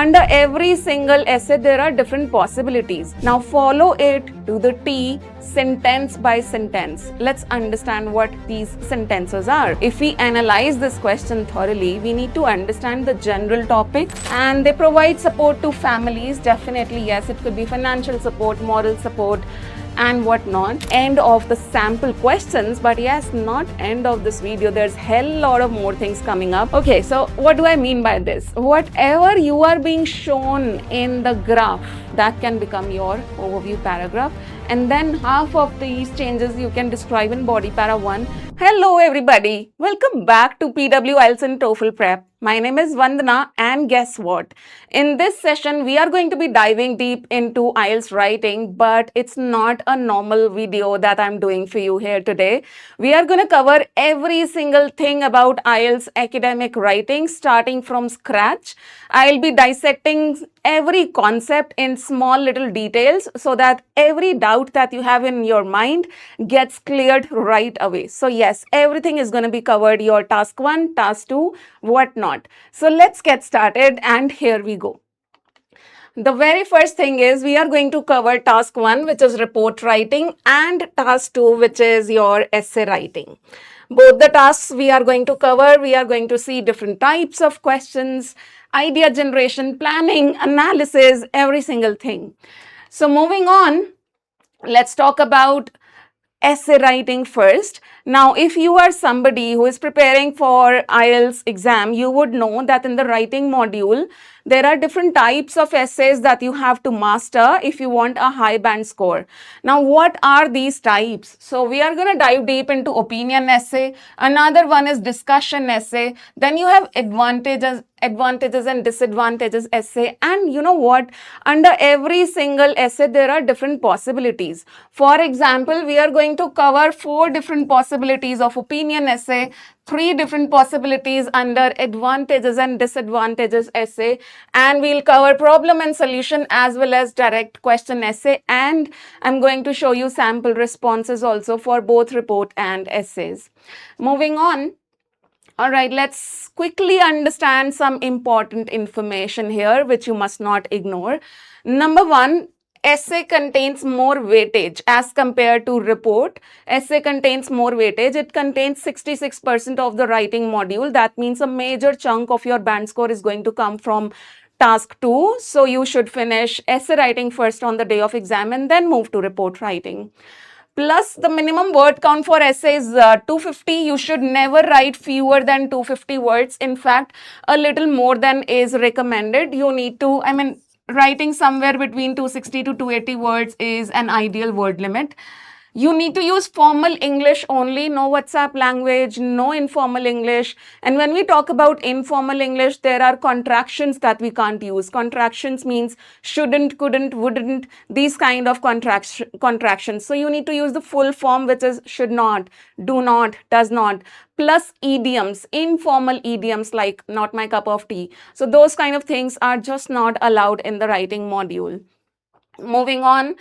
Under every single essay, there are different possibilities. Now follow it to the T, sentence by sentence. Let's understand what these sentences are. If we analyze this question thoroughly, we need to understand the general topic, and they provide support to families. Definitely, yes, it could be financial support, moral support, and whatnot. End of the sample questions, but yes, not end of this video. There's hell lot of more things coming up. Okay, so what do I mean by this? Whatever you are being shown in the graph, that can become your overview paragraph, and then half of these changes you can describe in body para 1. Hello everybody, welcome back to PW IELTS and TOEFL Prep. My name is Vandana, and guess what? In this session, we are going to be diving deep into IELTS writing, but it's not a normal video that I'm doing for you here today. We are going to cover every single thing about IELTS academic writing, starting from scratch. I'll be dissecting every concept in small little details so that every doubt that you have in your mind gets cleared right away. So yes, everything is going to be covered, your task 1, task 2, whatnot. So let's get started, and here we go. The very first thing is we are going to cover task 1, which is report writing, and task 2, which is your essay writing. Both the tasks we are going to cover, we are going to see different types of questions, idea generation, planning, analysis, every single thing. So moving on, let's talk about essay writing first. Now, if you are somebody who is preparing for IELTS exam, you would know that in the writing module, there are different types of essays that you have to master if you want a high band score. Now, what are these types? So, we are going to dive deep into opinion essay. Another one is discussion essay. Then you have advantages and disadvantages essay. And you know what? Under every single essay, there are different possibilities. For example, we are going to cover 4 different possibilities of opinion essay, 3 different possibilities under advantages and disadvantages essay, and we'll cover problem and solution as well as direct question essay, and I'm going to show you sample responses also for both report and essays. Moving on. All right, let's quickly understand some important information here which you must not ignore. Number 1, essay contains more weightage as compared to report. Essay contains more weightage. It contains 66% of the writing module. That means a major chunk of your band score is going to come from task 2. So you should finish essay writing first on the day of exam and then move to report writing. Plus, the minimum word count for essay is 250. You should never write fewer than 250 words. In fact, a little more than is recommended. You need to, writing somewhere between 260 to 280 words is an ideal word limit. You need to use formal English only, no WhatsApp language, no informal English. And when we talk about informal English, there are contractions that we can't use. Contractions means shouldn't, couldn't, wouldn't, these kind of contractions. So you need to use the full form, which is should not, do not, does not, plus idioms, informal idioms like not my cup of tea. So those kind of things are just not allowed in the writing module. Moving on.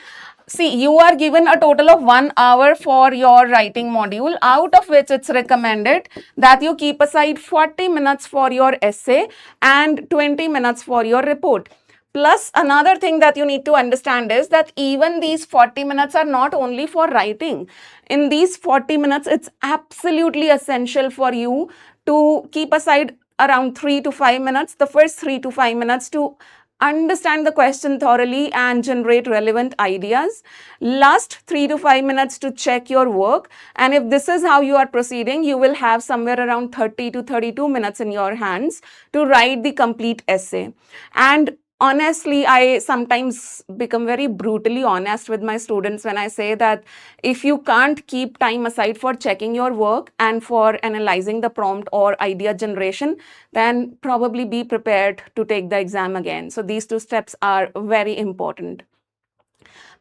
See, you are given a total of 1 hour for your writing module, out of which it's recommended that you keep aside 40 minutes for your essay and 20 minutes for your report. Plus, another thing that you need to understand is that even these 40 minutes are not only for writing. In these 40 minutes, it's absolutely essential for you to keep aside around 3 to 5 minutes, the first 3 to 5 minutes to understand the question thoroughly and generate relevant ideas. Last 3 to 5 minutes to check your work. And if this is how you are proceeding, you will have somewhere around 30 to 32 minutes in your hands to write the complete essay. And honestly, I sometimes become very brutally honest with my students when I say that if you can't keep time aside for checking your work and for analyzing the prompt or idea generation, then probably be prepared to take the exam again. So these 2 steps are very important.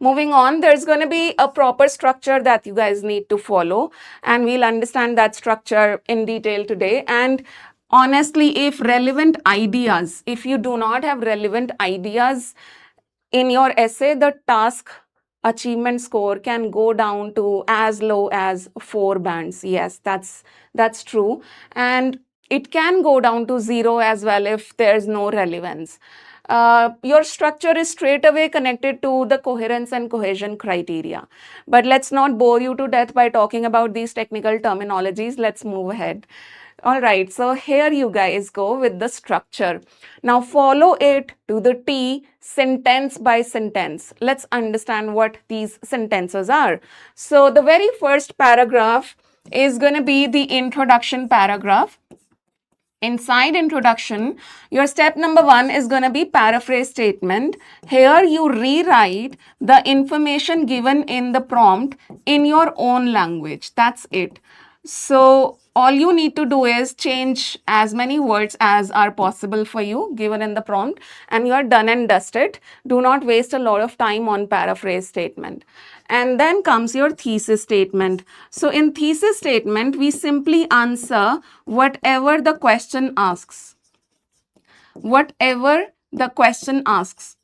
Moving on, there's going to be a proper structure that you guys need to follow, and we'll understand that structure in detail today. And honestly, if you do not have relevant ideas in your essay, the task achievement score can go down to as low as 4 bands. Yes, that's true. And it can go down to 0 as well if there's no relevance. your structure is straight away connected to the coherence and cohesion criteria. But let's not bore you to death by talking about these technical terminologies. Let's move ahead. All right, so here you guys go with the structure. Now follow it to the T, sentence by sentence. Let's understand what these sentences are. So the very first paragraph is going to be the introduction paragraph. Inside introduction, your step number 1 is going to be paraphrase statement. Here you rewrite the information given in the prompt in your own language. That's it. So all you need to do is change as many words as are possible for you given in the prompt, and you are done and dusted. Do not waste a lot of time on paraphrase statement. And then comes your thesis statement. So in thesis statement, we simply answer whatever the question asks. Whatever the question asks.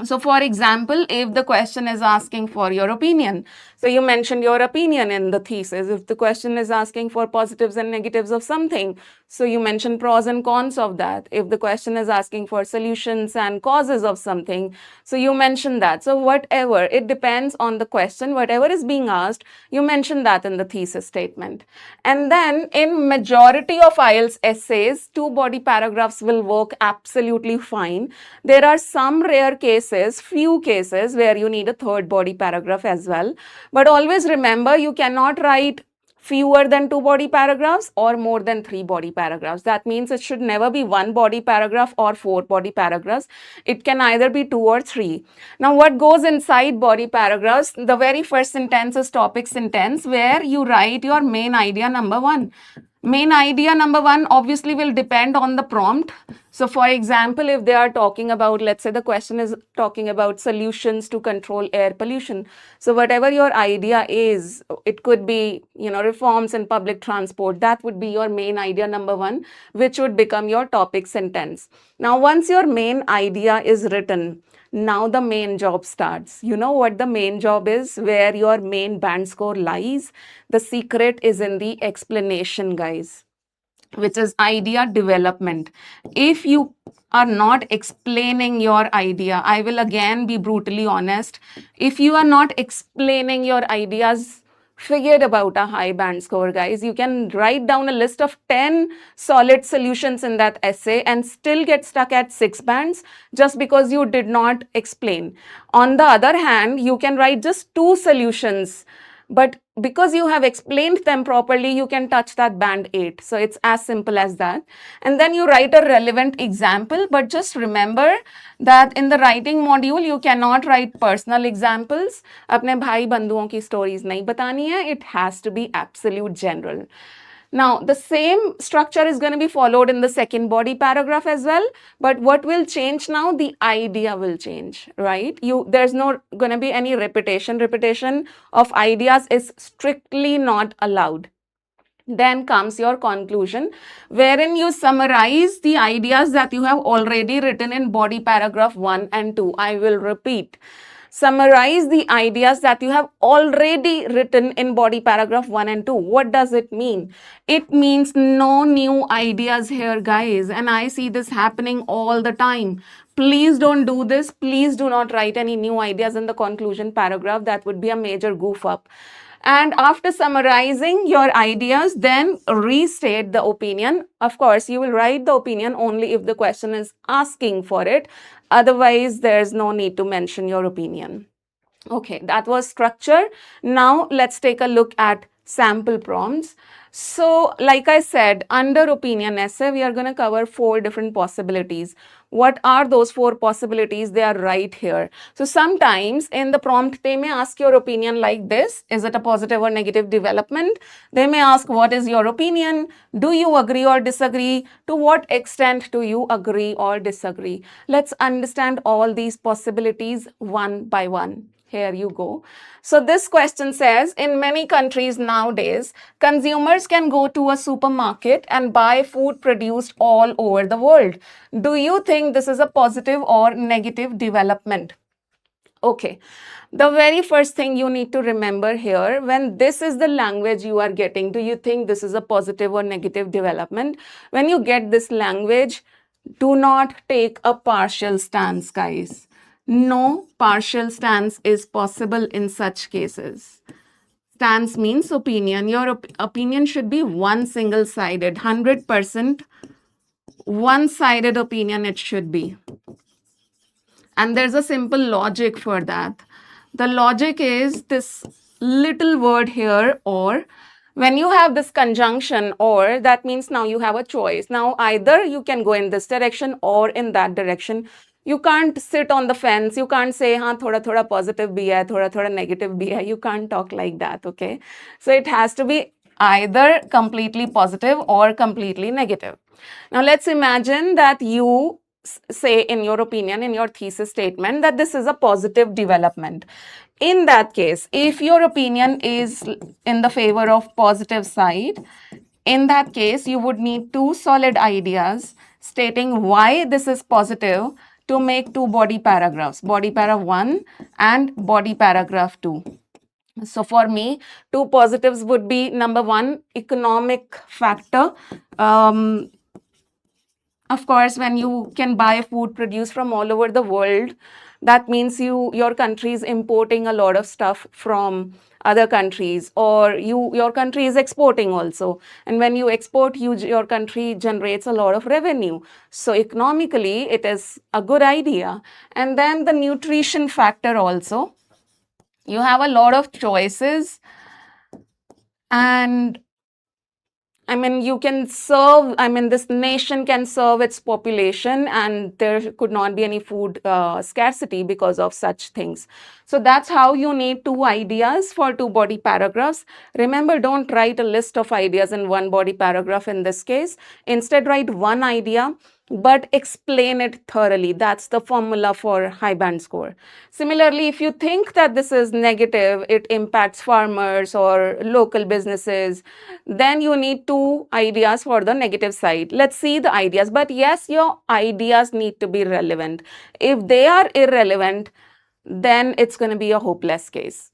So for example, if the question is asking for your opinion, so you mentioned your opinion in the thesis. If the question is asking for positives and negatives of something, so you mention pros and cons of that. If the question is asking for solutions and causes of something, so you mention that. So whatever, it depends on the question, whatever is being asked, you mention that in the thesis statement. And then in majority of IELTS essays, 2 body paragraphs will work absolutely fine. There are some rare cases, few cases where you need a 3rd body paragraph as well. But always remember, you cannot write fewer than 2 body paragraphs or more than 3 body paragraphs. That means it should never be 1 body paragraph or 4 body paragraphs. It can either be 2 or 3. Now, what goes inside body paragraphs? The very first sentence is topic sentence, where you write your main idea number 1. Main idea number 1 obviously will depend on the prompt. So for example, if they are talking about, let's say the question is talking about solutions to control air pollution. So whatever your idea is, it could be, reforms in public transport. That would be your main idea number 1, which would become your topic sentence. Now, once your main idea is written, now the main job starts. You know what the main job is, where your main band score lies? The secret is in the explanation, guys, which is idea development. If you are not explaining your idea, I will again be brutally honest, if you are not explaining your ideas, forget about a high band score, guys. You can write down a list of 10 solid solutions in that essay and still get stuck at 6 bands just because you did not explain. On the other hand, you can write just 2 solutions, but because you have explained them properly, you can touch that band 8. So it's as simple as that. And then you write a relevant example, but just remember that in the writing module, you cannot write personal examples. अपने भाई बंधुओं की stories नहीं बतानी है. It has to be absolute general. Now, the same structure is going to be followed in the second body paragraph as well. But what will change now? The idea will change, right? There's no going to be any repetition. Repetition of ideas is strictly not allowed. Then comes your conclusion, wherein you summarize the ideas that you have already written in body paragraph 1 and 2. I will repeat. Summarize the ideas that you have already written in body paragraph 1 and 2. What does it mean? It means no new ideas here, guys. And I see this happening all the time. Please don't do this. Please do not write any new ideas in the conclusion paragraph. That would be a major goof up. And after summarizing your ideas, then restate the opinion. Of course, you will write the opinion only if the question is asking for it. Otherwise, there's no need to mention your opinion. Okay, that was structure. Now, let's take a look at sample prompts. So, like I said, under opinion essay, we are going to cover 4 different possibilities. What are those 4 possibilities? They are right here. So, sometimes in the prompt, they may ask your opinion like this. Is it a positive or negative development? They may ask, what is your opinion? Do you agree or disagree? To what extent do you agree or disagree? Let's understand all these possibilities one by one. Here you go. So this question says, in many countries nowadays, consumers can go to a supermarket and buy food produced all over the world. Do you think this is a positive or negative development? Okay, the very first thing you need to remember here, when this is the language you are getting, do you think this is a positive or negative development? When you get this language, Do not take a partial stance, guys. No partial stance is possible in such cases. Stance means opinion. Your opinion should be one single sided, 100% one sided opinion, it should be. And there's a simple logic for that. The logic is this little word here, or. When you have this conjunction or, that means now you have a choice. Now either you can go in this direction or in that direction. You can't sit on the fence. You can't say, हाँ थोड़ा थोड़ा positive भी है, थोड़ा थोड़ा negative भी है. You can't talk like that, okay? So it has to be either completely positive or completely negative. Now let's imagine that you say in your opinion, in your thesis statement, that this is a positive development. In that case, if your opinion is in the favor of positive side, in that case, you would need two solid ideas stating why this is positive to make two body paragraphs, body paragraph 1 and body paragraph 2. So for me, two positives would be number 1, economic factor. Of course, when you can buy food produced from all over the world, that means your country is importing a lot of stuff from other countries, or your country is exporting also. And when you export, your country generates a lot of revenue. So economically, it is a good idea. And then the nutrition factor also. You have a lot of choices, and you can serve, this nation can serve its population, and there could not be any food scarcity because of such things. So that's how you need two ideas for two body paragraphs. Remember, don't write a list of ideas in one body paragraph in this case. Instead, write one idea, but explain it thoroughly. That's the formula for high band score. Similarly, if you think that this is negative, it impacts farmers or local businesses, then you need two ideas for the negative side. Let's see the ideas. But yes, your ideas need to be relevant. If they are irrelevant, then it's going to be a hopeless case.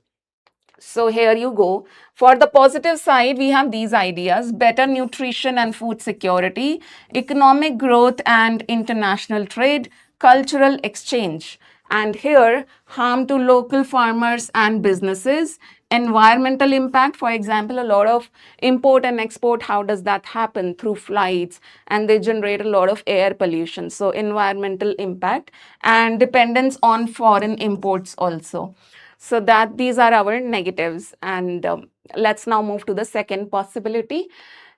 So here you go. For the positive side, we have these ideas: better nutrition and food security, economic growth and international trade, cultural exchange. And here, harm to local farmers and businesses, environmental impact. For example, a lot of import and export, how does that happen? Through flights, and they generate a lot of air pollution. So environmental impact and dependence on foreign imports also. So that these are our negatives. And let's now move to the second possibility.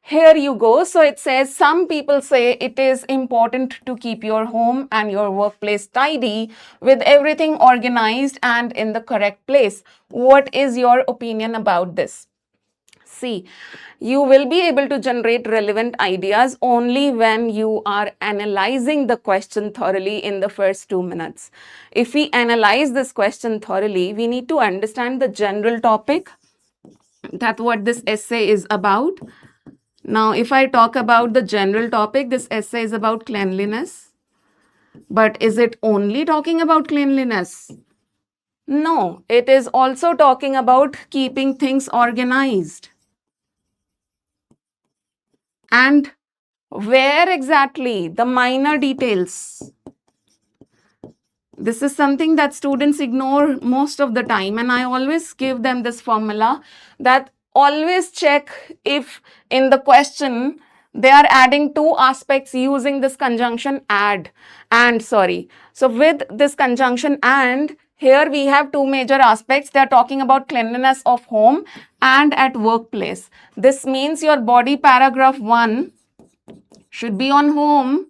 Here you go. So it says, some people say it is important to keep your home and your workplace tidy, with everything organized and in the correct place. What is your opinion about this? See, you will be able to generate relevant ideas only when you are analyzing the question thoroughly in the first 2 minutes. If we analyze this question thoroughly, we need to understand the general topic. That's what this essay is about. Now, if I talk about the general topic, this essay is about cleanliness. But is it only talking about cleanliness? No, it is also talking about keeping things organized. And where exactly? The minor details. This is something that students ignore most of the time, and I always give them this formula that always check if in the question they are adding two aspects using this conjunction and. So with this conjunction and, here we have two major aspects. They are talking about cleanliness of home and at workplace. This means your body paragraph 1 should be on home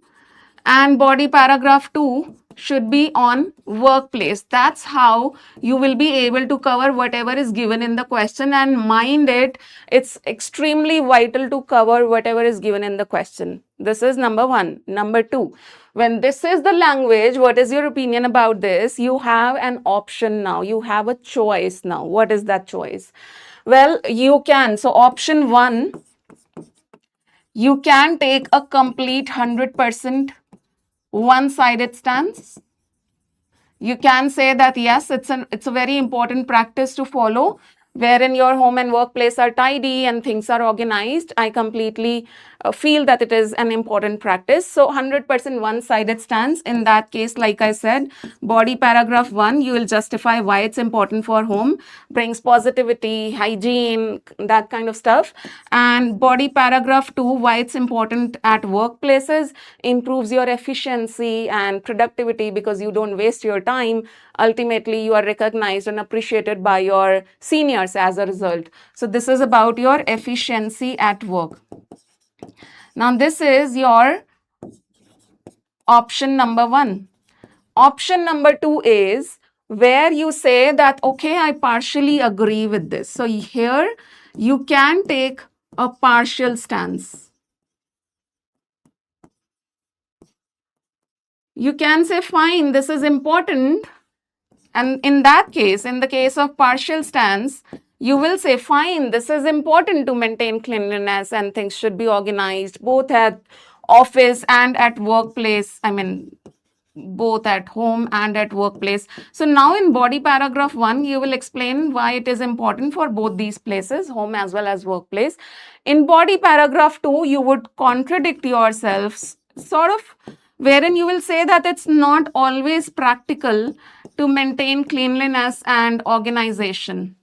and body paragraph 2 should be on workplace. That's how you will be able to cover whatever is given in the question, and mind it, it's extremely vital to cover whatever is given in the question. This is number 1. Number 2, when this is the language, what is your opinion about this? You have an option now. You have a choice now. What is that choice? Well, you can. So option 1, you can take a complete 100% one-sided stance. You can say that yes, it's a very important practice to follow, wherein your home and workplace are tidy and things are organized. I completely feel that it is an important practice. So 100% one-sided stance. In that case, like I said, body paragraph 1, you will justify why it's important for home, brings positivity, hygiene, that kind of stuff. And body paragraph 2, why it's important at workplaces, improves your efficiency and productivity because you don't waste your time. Ultimately, you are recognized and appreciated by your seniors as a result. So this is about your efficiency at work. Now, this is your option number 1. Option number 2 is where you say that, okay, I partially agree with this. So here you can take a partial stance. You can say, fine, this is important. And in that case, in the case of partial stance, you will say, fine, this is important to maintain cleanliness and things should be organized both at office and at workplace. I mean, both at home and at workplace. So now in body paragraph 1, you will explain why it is important for both these places, home as well as workplace. In body paragraph 2, you would contradict yourselves, sort of, wherein you will say that it's not always practical to maintain cleanliness and organization.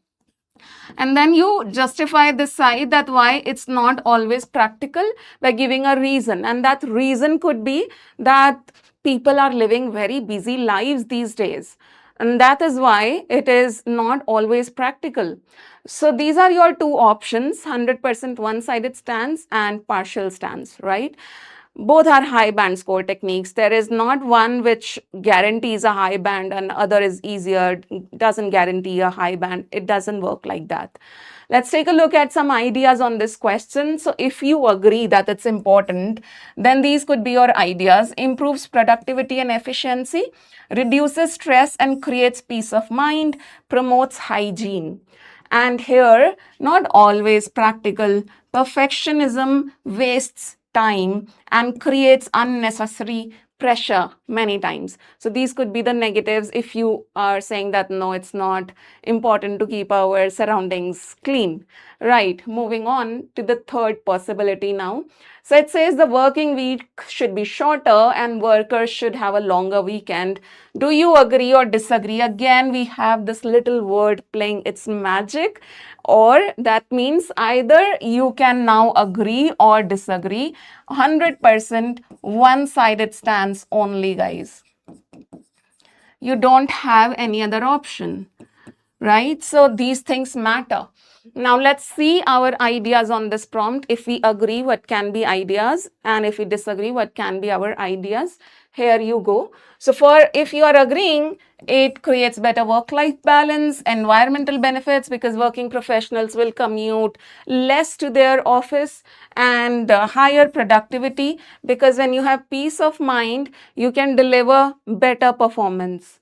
And then you justify this side that why it's not always practical by giving a reason. And that reason could be that people are living very busy lives these days. And that is why it is not always practical. So these are your two options, 100% one-sided stance and partial stance, right? Both are high band score techniques. There is not one which guarantees a high band and other is easier, doesn't guarantee a high band. It doesn't work like that. Let's take a look at some ideas on this question. So if you agree that it's important, then these could be your ideas. Improves productivity and efficiency, reduces stress and creates peace of mind, promotes hygiene. And here, not always practical. Perfectionism wastes time and creates unnecessary pressure many times. So these could be the negatives if you are saying that no, it's not important to keep our surroundings clean. Right, moving on to the third possibility now. So it says the working week should be shorter and workers should have a longer weekend. Do you agree or disagree? Again, we have this little word playing its magic, or that means either you can now agree or disagree. 100% one-sided stance only, guys. You don't have any other option, right? So these things matter. Now let's see our ideas on this prompt. If we agree, what can be ideas? And if we disagree, what can be our ideas? Here you go. So if you are agreeing, it creates better work-life balance, environmental benefits because working professionals will commute less to their office, and higher productivity because when you have peace of mind, you can deliver better performance.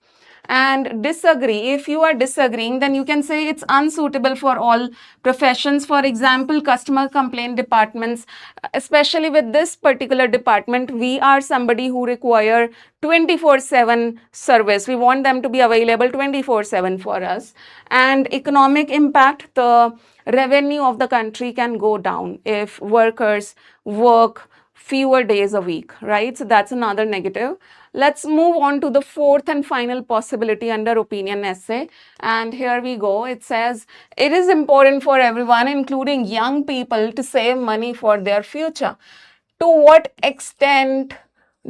And disagree, if you are disagreeing, then you can say it's unsuitable for all professions. For example, customer complaint departments, especially with this particular department, we are somebody who require 24/7 service. We want them to be available 24/7 for us. And economic impact, the revenue of the country can go down if workers work fewer days a week, right? So that's another negative. Let's move on to the fourth and final possibility under opinion essay. And here we go. It says, it is important for everyone, including young people, to save money for their future. To what extent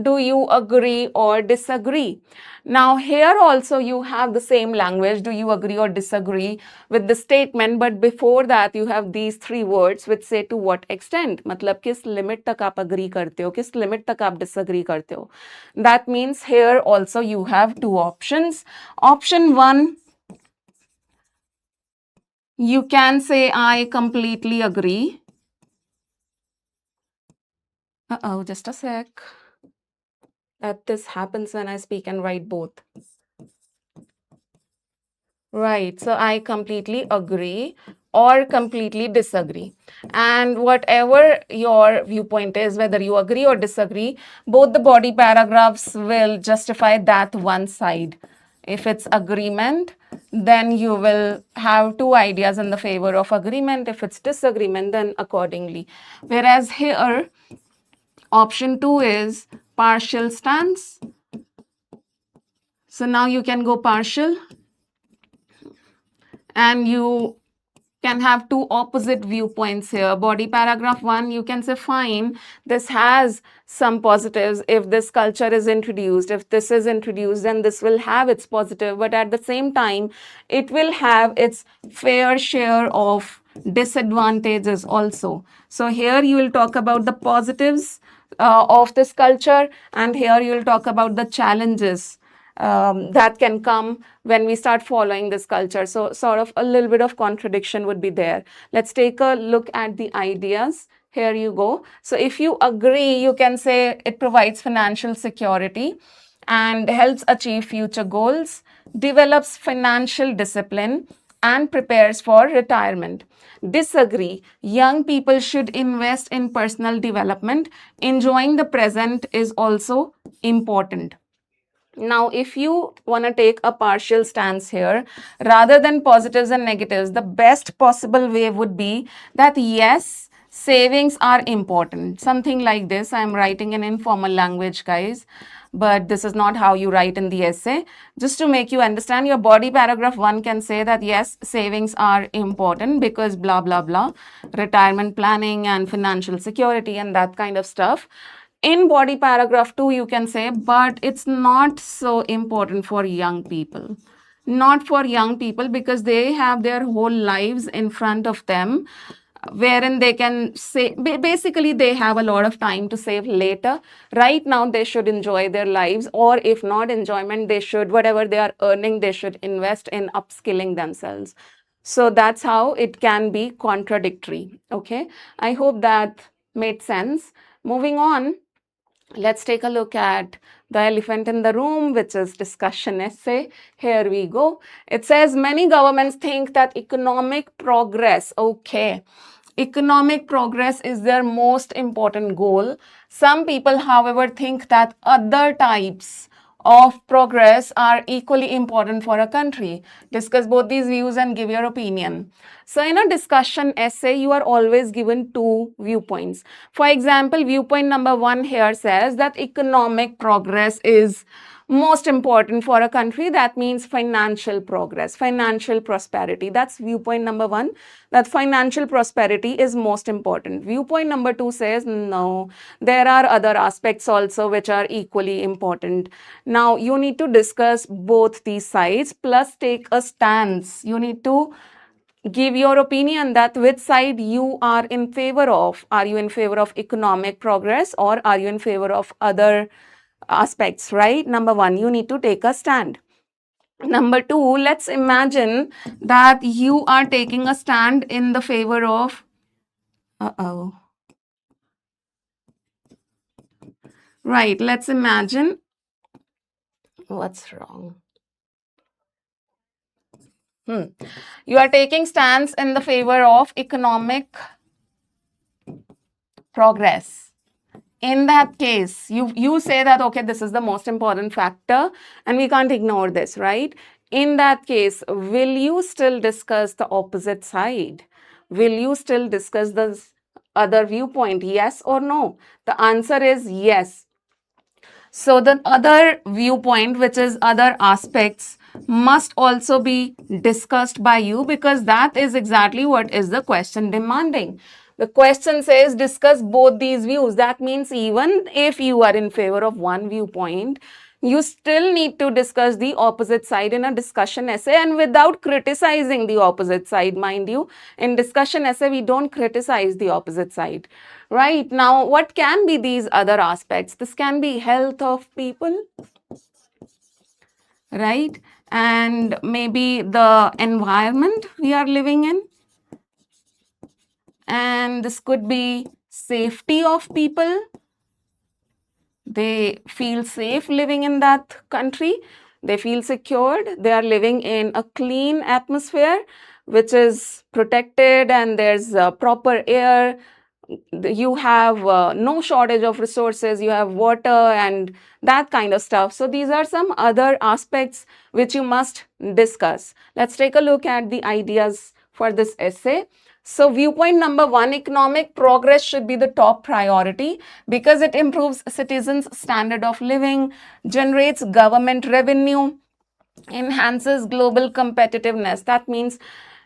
do you agree or disagree? Now here also you have the same language. Do you agree or disagree with the statement? But before that you have these three words which say to what extent. मतलब किस limit तक आप agree करते हो, किस limit तक आप disagree करते हो. That means here also you have two options. Option 1, you can say I completely agree. Just a sec. That this happens when I speak and write both. Right, so I completely agree or completely disagree. And whatever your viewpoint is, whether you agree or disagree, both the body paragraphs will justify that one side. If it's agreement, then you will have two ideas in the favor of agreement. If it's disagreement, then accordingly. Whereas here, option 2 is partial stance. So now you can go partial, and you can have two opposite viewpoints here. Body paragraph 1, you can say, fine, this has some positives. If this culture is introduced, if this is introduced, then this will have its positive, but at the same time, it will have its fair share of disadvantages also. So here you will talk about the positives of this culture, and here you will talk about the challenges that can come when we start following this culture. So sort of a little bit of contradiction would be there. Let's take a look at the ideas. Here you go. So if you agree, you can say it provides financial security and helps achieve future goals, develops financial discipline, and prepares for retirement. Disagree, young people should invest in personal development. Enjoying the present is also important. Now, if you want to take a partial stance here, rather than positives and negatives, the best possible way would be that yes, savings are important. Something like this. I'm writing in informal language, guys, but this is not how you write in the essay. Just to make you understand, your body paragraph 1 can say that yes, savings are important because blah, blah, blah, retirement planning and financial security and that kind of stuff. In body paragraph 2, you can say, but it's not so important for young people. Not for young people because they have their whole lives in front of them, wherein they can say, basically, they have a lot of time to save later. Right now, they should enjoy their lives, or if not enjoyment, they should, whatever they are earning, they should invest in upskilling themselves. So that's how it can be contradictory. Okay, I hope that made sense. Moving on, let's take a look at the elephant in the room, which is discussion essay. Here we go. It says many governments think that economic progress, okay, economic progress is their most important goal. Some people, however, think that other types of progress are equally important for a country. Discuss both these views and give your opinion. So in a discussion essay, you are always given two viewpoints. For example, viewpoint number 1 here says that economic progress is most important for a country. That means financial progress, financial prosperity. That's viewpoint number 1, that financial prosperity is most important. Viewpoint number 2 says no, there are other aspects also which are equally important. Now you need to discuss both these sides plus take a stance. You need to give your opinion that which side you are in favor of. Are you in favor of economic progress or are you in favor of other aspects, right? Number 1, you need to take a stand. Number 2, let's imagine that you are taking a stand in the favor of, right, let's imagine, what's wrong? You are taking stance in the favor of economic progress. In that case, you say that, okay, this is the most important factor and we can't ignore this, right? In that case, will you still discuss the opposite side? Will you still discuss the other viewpoint? Yes or no? The answer is yes. So the other viewpoint, which is other aspects, must also be discussed by you because that is exactly what is the question demanding. The question says discuss both these views. That means even if you are in favor of one viewpoint, you still need to discuss the opposite side in a discussion essay and without criticizing the opposite side, mind you. In discussion essay, we don't criticize the opposite side. Right now, what can be these other aspects? This can be health of people, right? And maybe the environment we are living in. And this could be safety of people. They feel safe living in that country. They feel secured. They are living in a clean atmosphere, which is protected and there's proper air, you have no shortage of resources, you have water and that kind of stuff. So these are some other aspects which you must discuss. Let's take a look at the ideas for this essay. So viewpoint number one, economic progress should be the top priority because it improves citizens' standard of living, generates government revenue, enhances global competitiveness. That means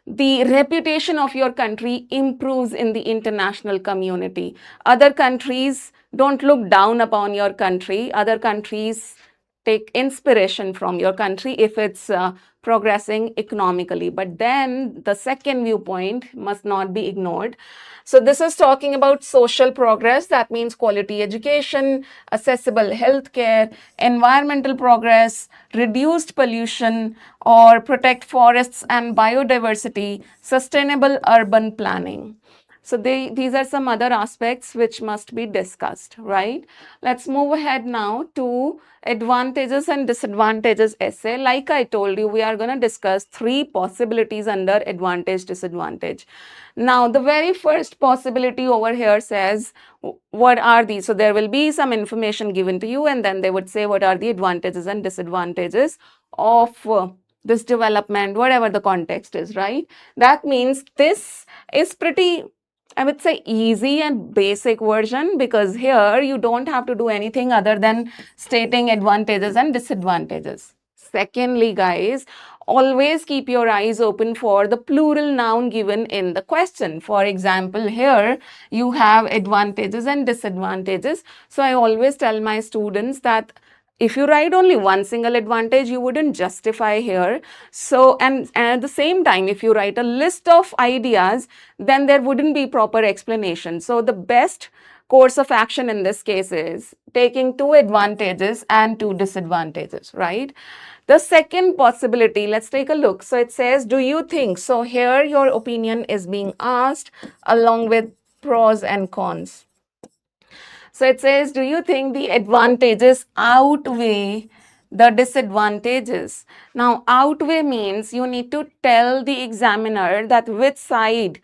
the reputation of your country improves in the international community. Other countries don't look down upon your country. Other countries take inspiration from your country if it's progressing economically. But then the second viewpoint must not be ignored. So this is talking about social progress. That means quality education, accessible healthcare, environmental progress, reduced pollution, or protect forests and biodiversity, sustainable urban planning. So these are some other aspects which must be discussed, right? Let's move ahead now to advantages and disadvantages essay. Like I told you, we are going to discuss 3 possibilities under advantage, disadvantage. Now, the very first possibility over here says, what are these? So there will be some information given to you and then they would say what are the advantages and disadvantages of this development, whatever the context is, right? That means this is pretty, I would say, easy and basic version, because here you don't have to do anything other than stating advantages and disadvantages. Secondly, guys, always keep your eyes open for the plural noun given in the question. For example, here you have advantages and disadvantages. So I always tell my students that if you write only one single advantage, you wouldn't justify here. So, and at the same time, if you write a list of ideas, then there wouldn't be proper explanation. So the best course of action in this case is taking 2 advantages and 2 disadvantages, right? The second possibility, let's take a look. So it says, do you think? So here your opinion is being asked along with pros and cons. So it says, do you think the advantages outweigh the disadvantages? Now, outweigh means you need to tell the examiner that which side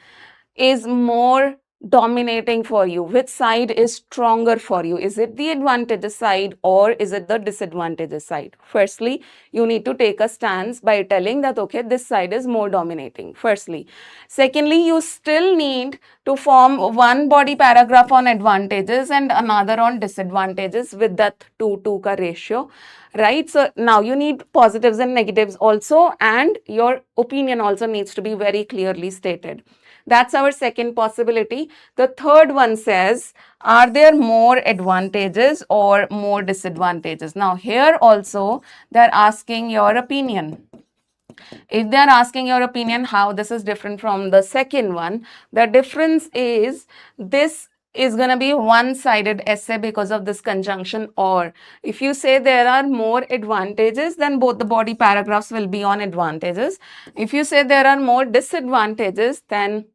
is more dominating for you, which side is stronger for you. Is it the advantageous side or is it the disadvantageous side? Firstly, you need to take a stance by telling that, okay, this side is more dominating, firstly. Secondly, you still need to form one body paragraph on advantages and another on disadvantages with that 2:2 ka ratio, right? So now you need positives and negatives also, and your opinion also needs to be very clearly stated. That's our second possibility. The third one says, are there more advantages or more disadvantages? Now here also they're asking your opinion. If they're asking your opinion how this is different from the second one, the difference is this is going to be one-sided essay because of this conjunction or. If you say there are more advantages, then both the body paragraphs will be on advantages. If you say there are more disadvantages, then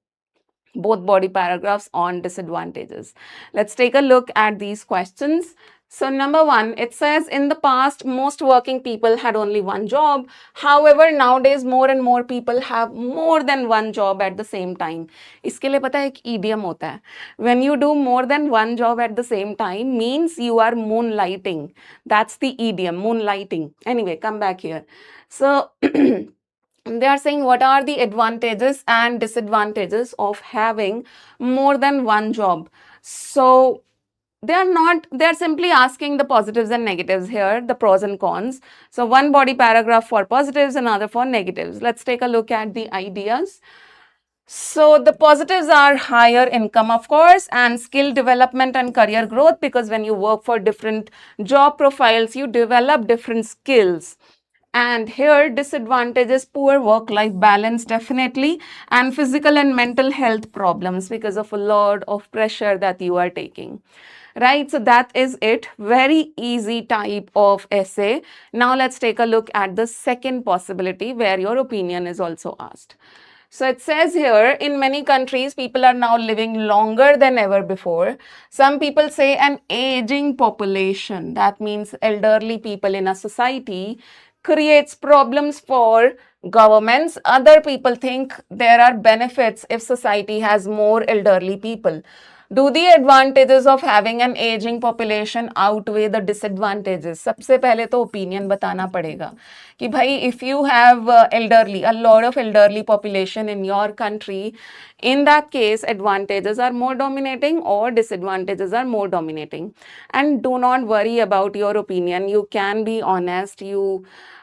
both body paragraphs on disadvantages. Let's take a look at these questions. So number one, it says in the past, most working people had only one job. However, nowadays more and more people have more than one job at the same time. इसके लिए पता है एक idiom होता है. When you do more than one job at the same time means you are moonlighting. That's the idiom, moonlighting. Anyway, come back here. So they are saying what are the advantages and disadvantages of having more than one job. So they're simply asking the positives and negatives here, the pros and cons. So one body paragraph for positives, another for negatives. Let's take a look at the ideas. So the positives are higher income, of course, and skill development and career growth, because when you work for different job profiles, you develop different skills. And here disadvantages, poor work-life balance definitely, and physical and mental health problems because of a lot of pressure that you are taking. Right, so that is it. Very easy type of essay. Now let's take a look at the second possibility where your opinion is also asked. So it says here, in many countries, people are now living longer than ever before. Some people say an aging population, that means elderly people in a society, creates problems for governments. Other people think there are benefits if society has more elderly people. Do the advantages of having an aging population outweigh the disadvantages? सबसे पहले तो opinion बताना पड़ेगा कि भाई if you have elderly, a lot of elderly population in your country, in that case advantages are more dominating or disadvantages are more dominating. And do not worry about your opinion. You can be honest.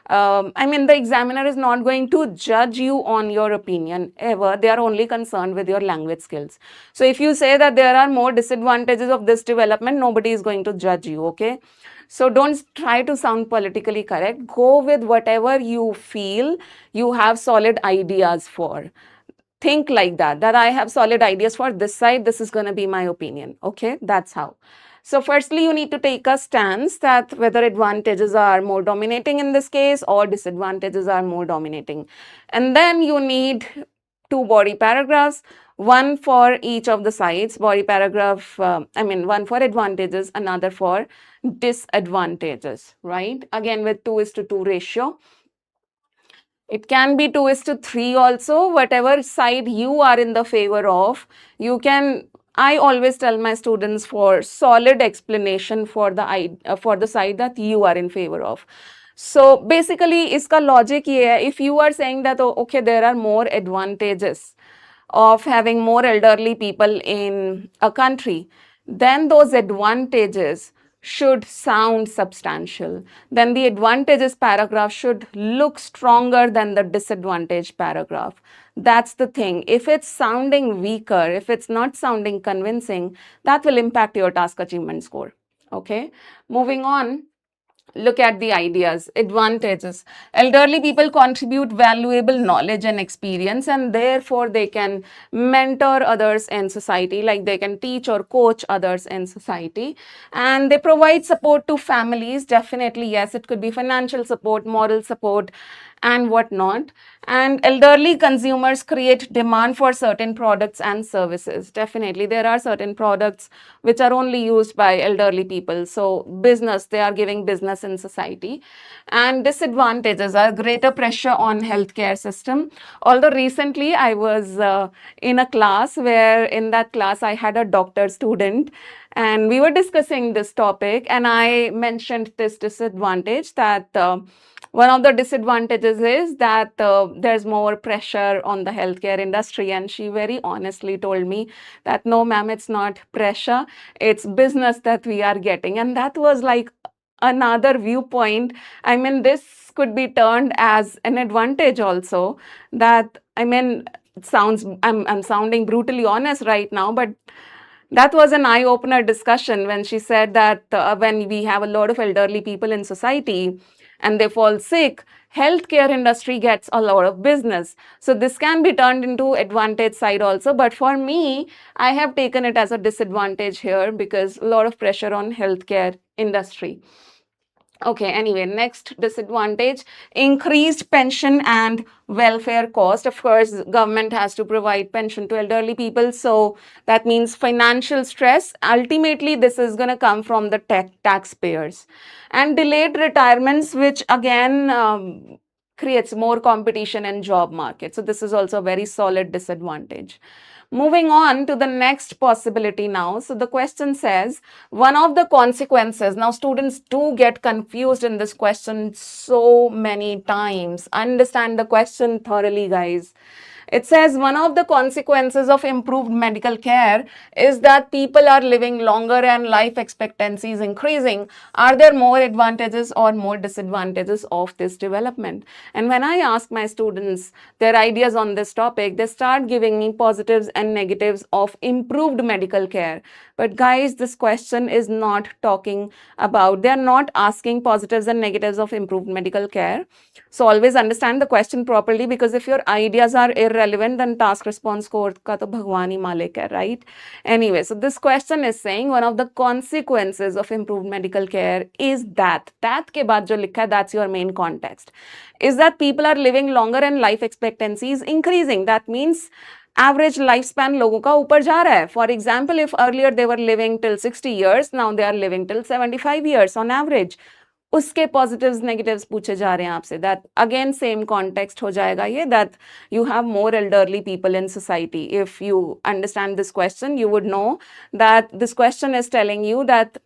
I mean, the examiner is not going to judge you on your opinion ever. They are only concerned with your language skills. So if you say that there are more disadvantages of this development, nobody is going to judge you, okay? So don't try to sound politically correct. Go with whatever you feel you have solid ideas for. Think like that I have solid ideas for this side. This is going to be my opinion, okay? That's how. So firstly, you need to take a stance that whether advantages are more dominating in this case or disadvantages are more dominating. And then you need two body paragraphs, one for each of the sides. Body paragraph, one for advantages, another for disadvantages, right? Again, with 2:2 ratio. It can be 2:3 also, whatever side you are in the favor of. You can, I always tell my students for solid explanation for the side that you are in favor of. So basically, iska logic ye hai, if you are saying that, oh, okay, there are more advantages of having more elderly people in a country, then those advantages should sound substantial. Then the advantages paragraph should look stronger than the disadvantage paragraph. That's the thing. If it's sounding weaker, if it's not sounding convincing, that will impact your task achievement score. Okay, moving on. Look at the ideas. Advantages. Elderly people contribute valuable knowledge and experience, and therefore they can mentor others in society, like they can teach or coach others in society. And they provide support to families. Definitely, yes, it could be financial support, moral support, and whatnot. And elderly consumers create demand for certain products and services. Definitely, there are certain products which are only used by elderly people. So, business, they are giving business in society. And disadvantages are greater pressure on healthcare system. Although recently I was in a class where in that class I had a doctor student and we were discussing this topic, and I mentioned this disadvantage that one of the disadvantages is that there's more pressure on the healthcare industry. And she very honestly told me that no, ma'am, it's not pressure, it's business that we are getting. And that was like another viewpoint. I mean, this could be turned as an advantage also. That, I mean, it sounds, I'm sounding brutally honest right now, but that was an eye-opener discussion when she said that when we have a lot of elderly people in society and they fall sick, healthcare industry gets a lot of business. So this can be turned into advantage side also. But for me, I have taken it as a disadvantage here because a lot of pressure on healthcare industry. Okay, anyway, next disadvantage, increased pension and welfare cost. Of course, government has to provide pension to elderly people. So that means financial stress. Ultimately, this is going to come from the taxpayers. And delayed retirements, which again creates more competition in job market. So this is also a very solid disadvantage. Moving on to the next possibility now. So the question says, one of the consequences. Now students do get confused in this question so many times. Understand the question thoroughly, guys. It says one of the consequences of improved medical care is that people are living longer and life expectancy is increasing. Are there more advantages or more disadvantages of this development? And when I ask my students their ideas on this topic, they start giving me positives and negatives of improved medical care. But guys, this question is not talking about, they are not asking positives and negatives of improved medical care. So always understand the question properly, because if your ideas are irrelevant, then task response score ka to bhagwan hi malik hai, right? Anyway, so this question is saying one of the consequences of improved medical care is that ke baad jo likha hai, that's your main context, is that people are living longer and life expectancy is increasing. That means average lifespan लोगों का ऊपर जा रहा है. For example, if earlier they were living till 60 years, now they are living till 75 years on average. उसके positives negatives पूछे जा रहे हैं आपसे, that again same context हो जाएगा ये, that you have more elderly people in society. If you understand this question, you would know that this question is telling you that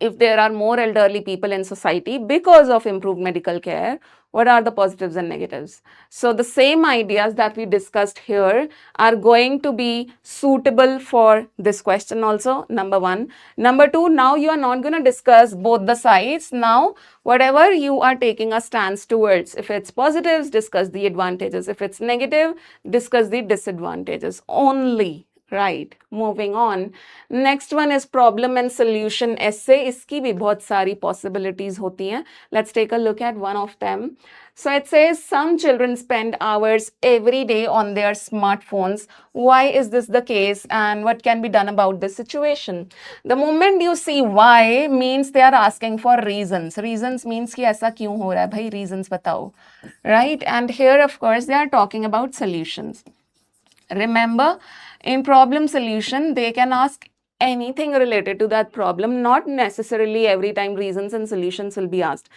if there are more elderly people in society because of improved medical care, what are the positives and negatives? So the same ideas that we discussed here are going to be suitable for this question also, number one. Number two, now you are not going to discuss both the sides. Now, whatever you are taking a stance towards, if it's positives, discuss the advantages. If it's negative, discuss the disadvantages only. Right, moving on. Next one is problem and solution essay. इसकी भी बहुत सारी possibilities होती हैं. Let's take a look at one of them. So it says some children spend hours every day on their smartphones. Why is this the case and what can be done about this situation? The moment you see why means they are asking for reasons. Reasons means कि ऐसा क्यों हो रहा है भाई, reasons बताओ. Right, and here of course they are talking about solutions. Remember, in problem solution, they can ask anything related to that problem, not necessarily every time reasons and solutions will be asked.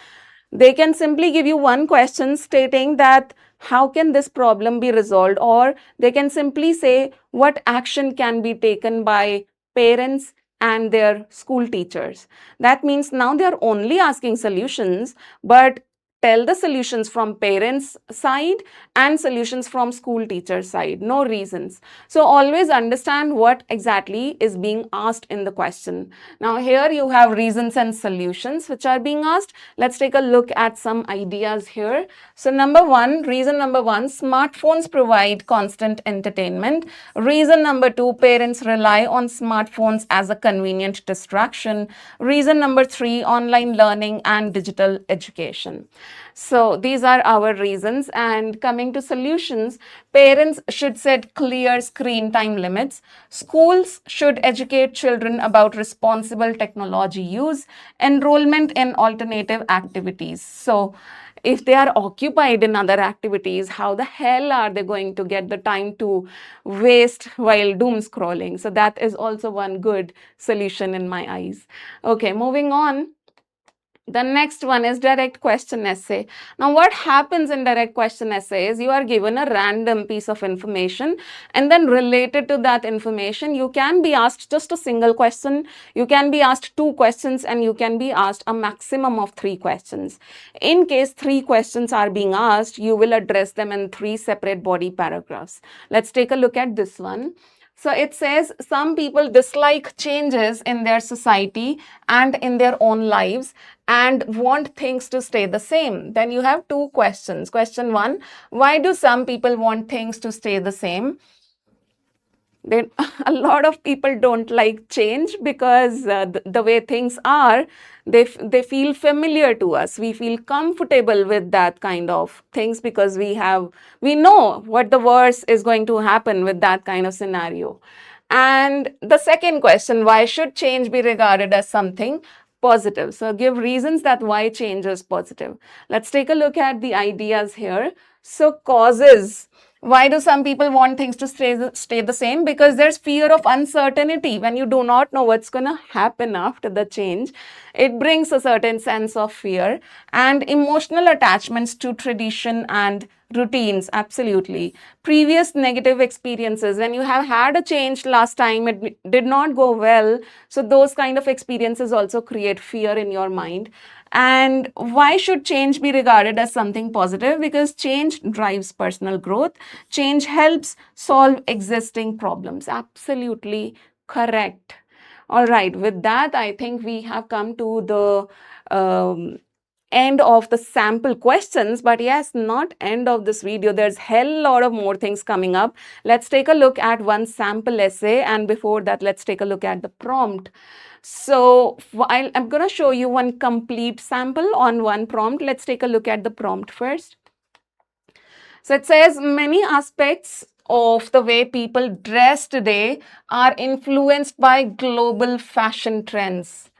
They can simply give you one question stating that how can this problem be resolved, or they can simply say what action can be taken by parents and their school teachers. That means now they are only asking solutions, but tell the solutions from parents side and solutions from school teacher side, no reasons. So always understand what exactly is being asked in the question. Now here you have reasons and solutions which are being asked. Let's take a look at some ideas here. So reason number one, smartphones provide constant entertainment. Reason number two, parents rely on smartphones as a convenient distraction. Reason number three, online learning and digital education. So these are our reasons, and coming to solutions, parents should set clear screen time limits. Schools should educate children about responsible technology use, enrollment in alternative activities. So if they are occupied in other activities, how the hell are they going to get the time to waste while doom scrolling? So that is also one good solution in my eyes. Okay, moving on. The next one is direct question essay. Now, what happens in direct question essay is you are given a random piece of information, and then related to that information, you can be asked just a single question, you can be asked two questions, and you can be asked a maximum of three questions. In case three questions are being asked, you will address them in three separate body paragraphs. Let's take a look at this one. So it says some people dislike changes in their society and in their own lives and want things to stay the same. Then you have two questions. Question one, why do some people want things to stay the same? A lot of people don't like change because the way things are, they feel familiar to us. We feel comfortable with that kind of things because we know what the worst is going to happen with that kind of scenario. And the second question, why should change be regarded as something positive? So give reasons that why change is positive. Let's take a look at the ideas here. So causes. Why do some people want things to stay the same? Because there's fear of uncertainty. When you do not know what's going to happen after the change, it brings a certain sense of fear and emotional attachments to tradition and routines. Absolutely. Previous negative experiences, when you have had a change last time, it did not go well. So those kind of experiences also create fear in your mind. And why should change be regarded as something positive? Because change drives personal growth. Change helps solve existing problems. Absolutely correct. All right, with that, I think we have come to the end of the sample questions, but yes, not end of this video. There's hell lot of more things coming up. Let's take a look at one sample essay, and before that, let's take a look at the prompt. So I'm going to show you one complete sample on one prompt. Let's take a look at the prompt first. So it says many aspects of the way people dress today are influenced by global fashion trends.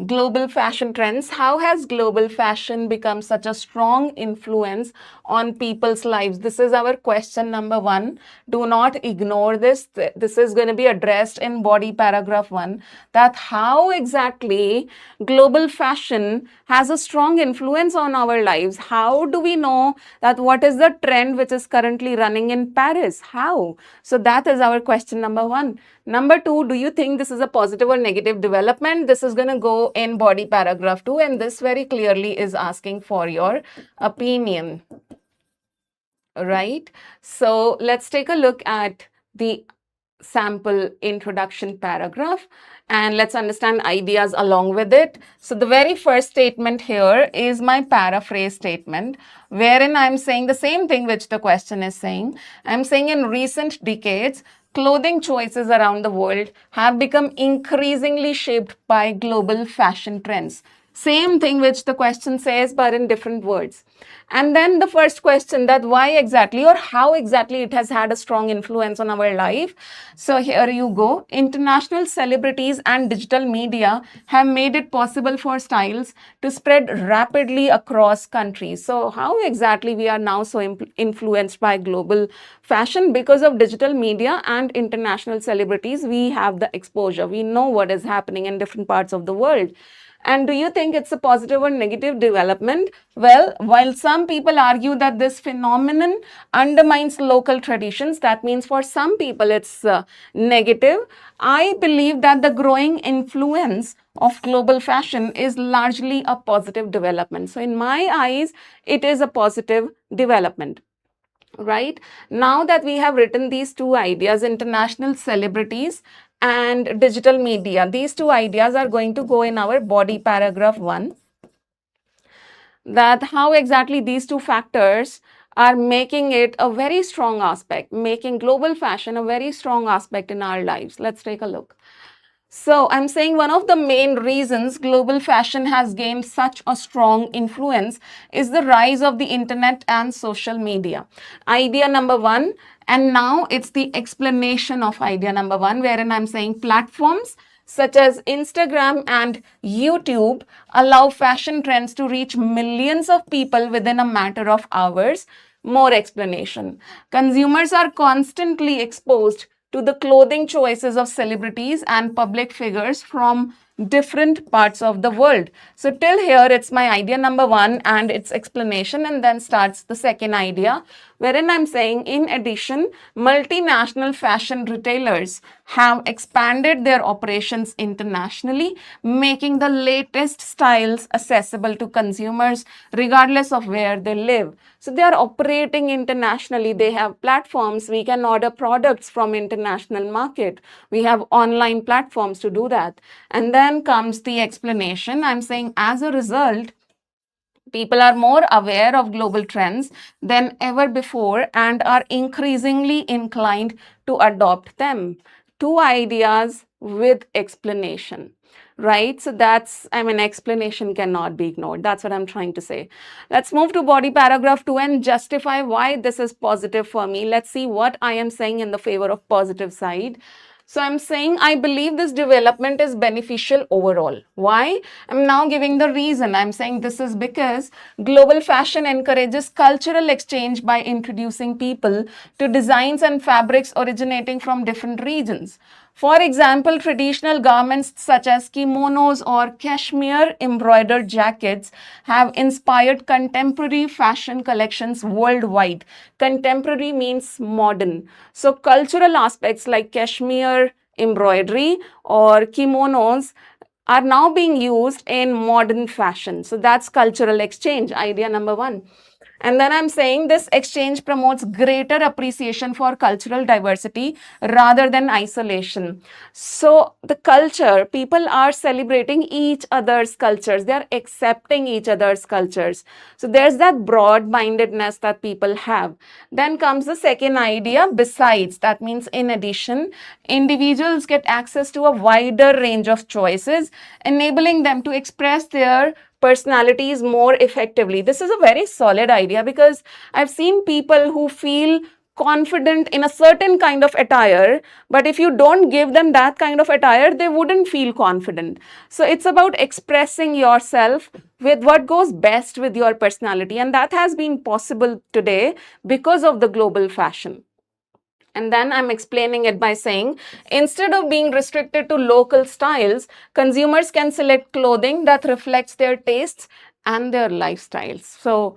Global fashion trends. How has global fashion become such a strong influence on people's lives? This is our question number 1. Do not ignore this. This is going to be addressed in body paragraph 1, that how exactly global fashion has a strong influence on our lives. How do we know that what is the trend which is currently running in Paris? How? So that is our question number 1. Number 2, do you think this is a positive or negative development? This is going to go in body paragraph 2, and this very clearly is asking for your opinion, right? So let's take a look at the sample introduction paragraph and let's understand ideas along with it. So the very first statement here is my paraphrase statement, wherein I'm saying the same thing which the question is saying. I'm saying in recent decades, clothing choices around the world have become increasingly shaped by global fashion trends. Same thing which the question says, but in different words. And then the first question, that why exactly or how exactly it has had a strong influence on our life. So here you go. International celebrities and digital media have made it possible for styles to spread rapidly across countries. So how exactly we are now so influenced by global fashion? Because of digital media and international celebrities, we have the exposure. We know what is happening in different parts of the world. And do you think it's a positive or negative development? Well, while some people argue that this phenomenon undermines local traditions, that means for some people it's negative. I believe that the growing influence of global fashion is largely a positive development. So in my eyes, it is a positive development. Right now that we have written these two ideas, international celebrities and digital media, these two ideas are going to go in our body paragraph 1, that how exactly these two factors are making it a very strong aspect, making global fashion a very strong aspect in our lives. Let's take a look. So I'm saying one of the main reasons global fashion has gained such a strong influence is the rise of the internet and social media. Idea number 1, and now it's the explanation of idea number 1, wherein I'm saying platforms such as Instagram and YouTube allow fashion trends to reach millions of people within a matter of hours. More explanation. Consumers are constantly exposed to the clothing choices of celebrities and public figures from different parts of the world. So till here, it's my idea number 1 and its explanation, and then starts the second idea, wherein I'm saying, in addition, multinational fashion retailers have expanded their operations internationally, making the latest styles accessible to consumers regardless of where they live. So they are operating internationally. They have platforms. We can order products from international market. We have online platforms to do that. And then comes the explanation. I'm saying as a result, people are more aware of global trends than ever before and are increasingly inclined to adopt them. Two ideas with explanation, right? So that's, I mean, explanation cannot be ignored. That's what I'm trying to say. Let's move to body paragraph 2 and justify why this is positive for me. Let's see what I am saying in the favor of positive side. So I'm saying I believe this development is beneficial overall. Why? I'm now giving the reason. I'm saying this is because global fashion encourages cultural exchange by introducing people to designs and fabrics originating from different regions. For example, traditional garments such as kimonos or cashmere embroidered jackets have inspired contemporary fashion collections worldwide. Contemporary means modern. So cultural aspects like cashmere embroidery or kimonos are now being used in modern fashion. So that's cultural exchange, idea number 1. And then I'm saying this exchange promotes greater appreciation for cultural diversity rather than isolation. So the culture, people are celebrating each other's cultures. They are accepting each other's cultures. So there's that broad-mindedness that people have. Then comes the second idea, besides, that means in addition, individuals get access to a wider range of choices, enabling them to express their personalities more effectively. This is a very solid idea because I've seen people who feel confident in a certain kind of attire, but if you don't give them that kind of attire, they wouldn't feel confident. So it's about expressing yourself with what goes best with your personality, and that has been possible today because of the global fashion. And then I'm explaining it by saying, instead of being restricted to local styles, consumers can select clothing that reflects their tastes and their lifestyles. So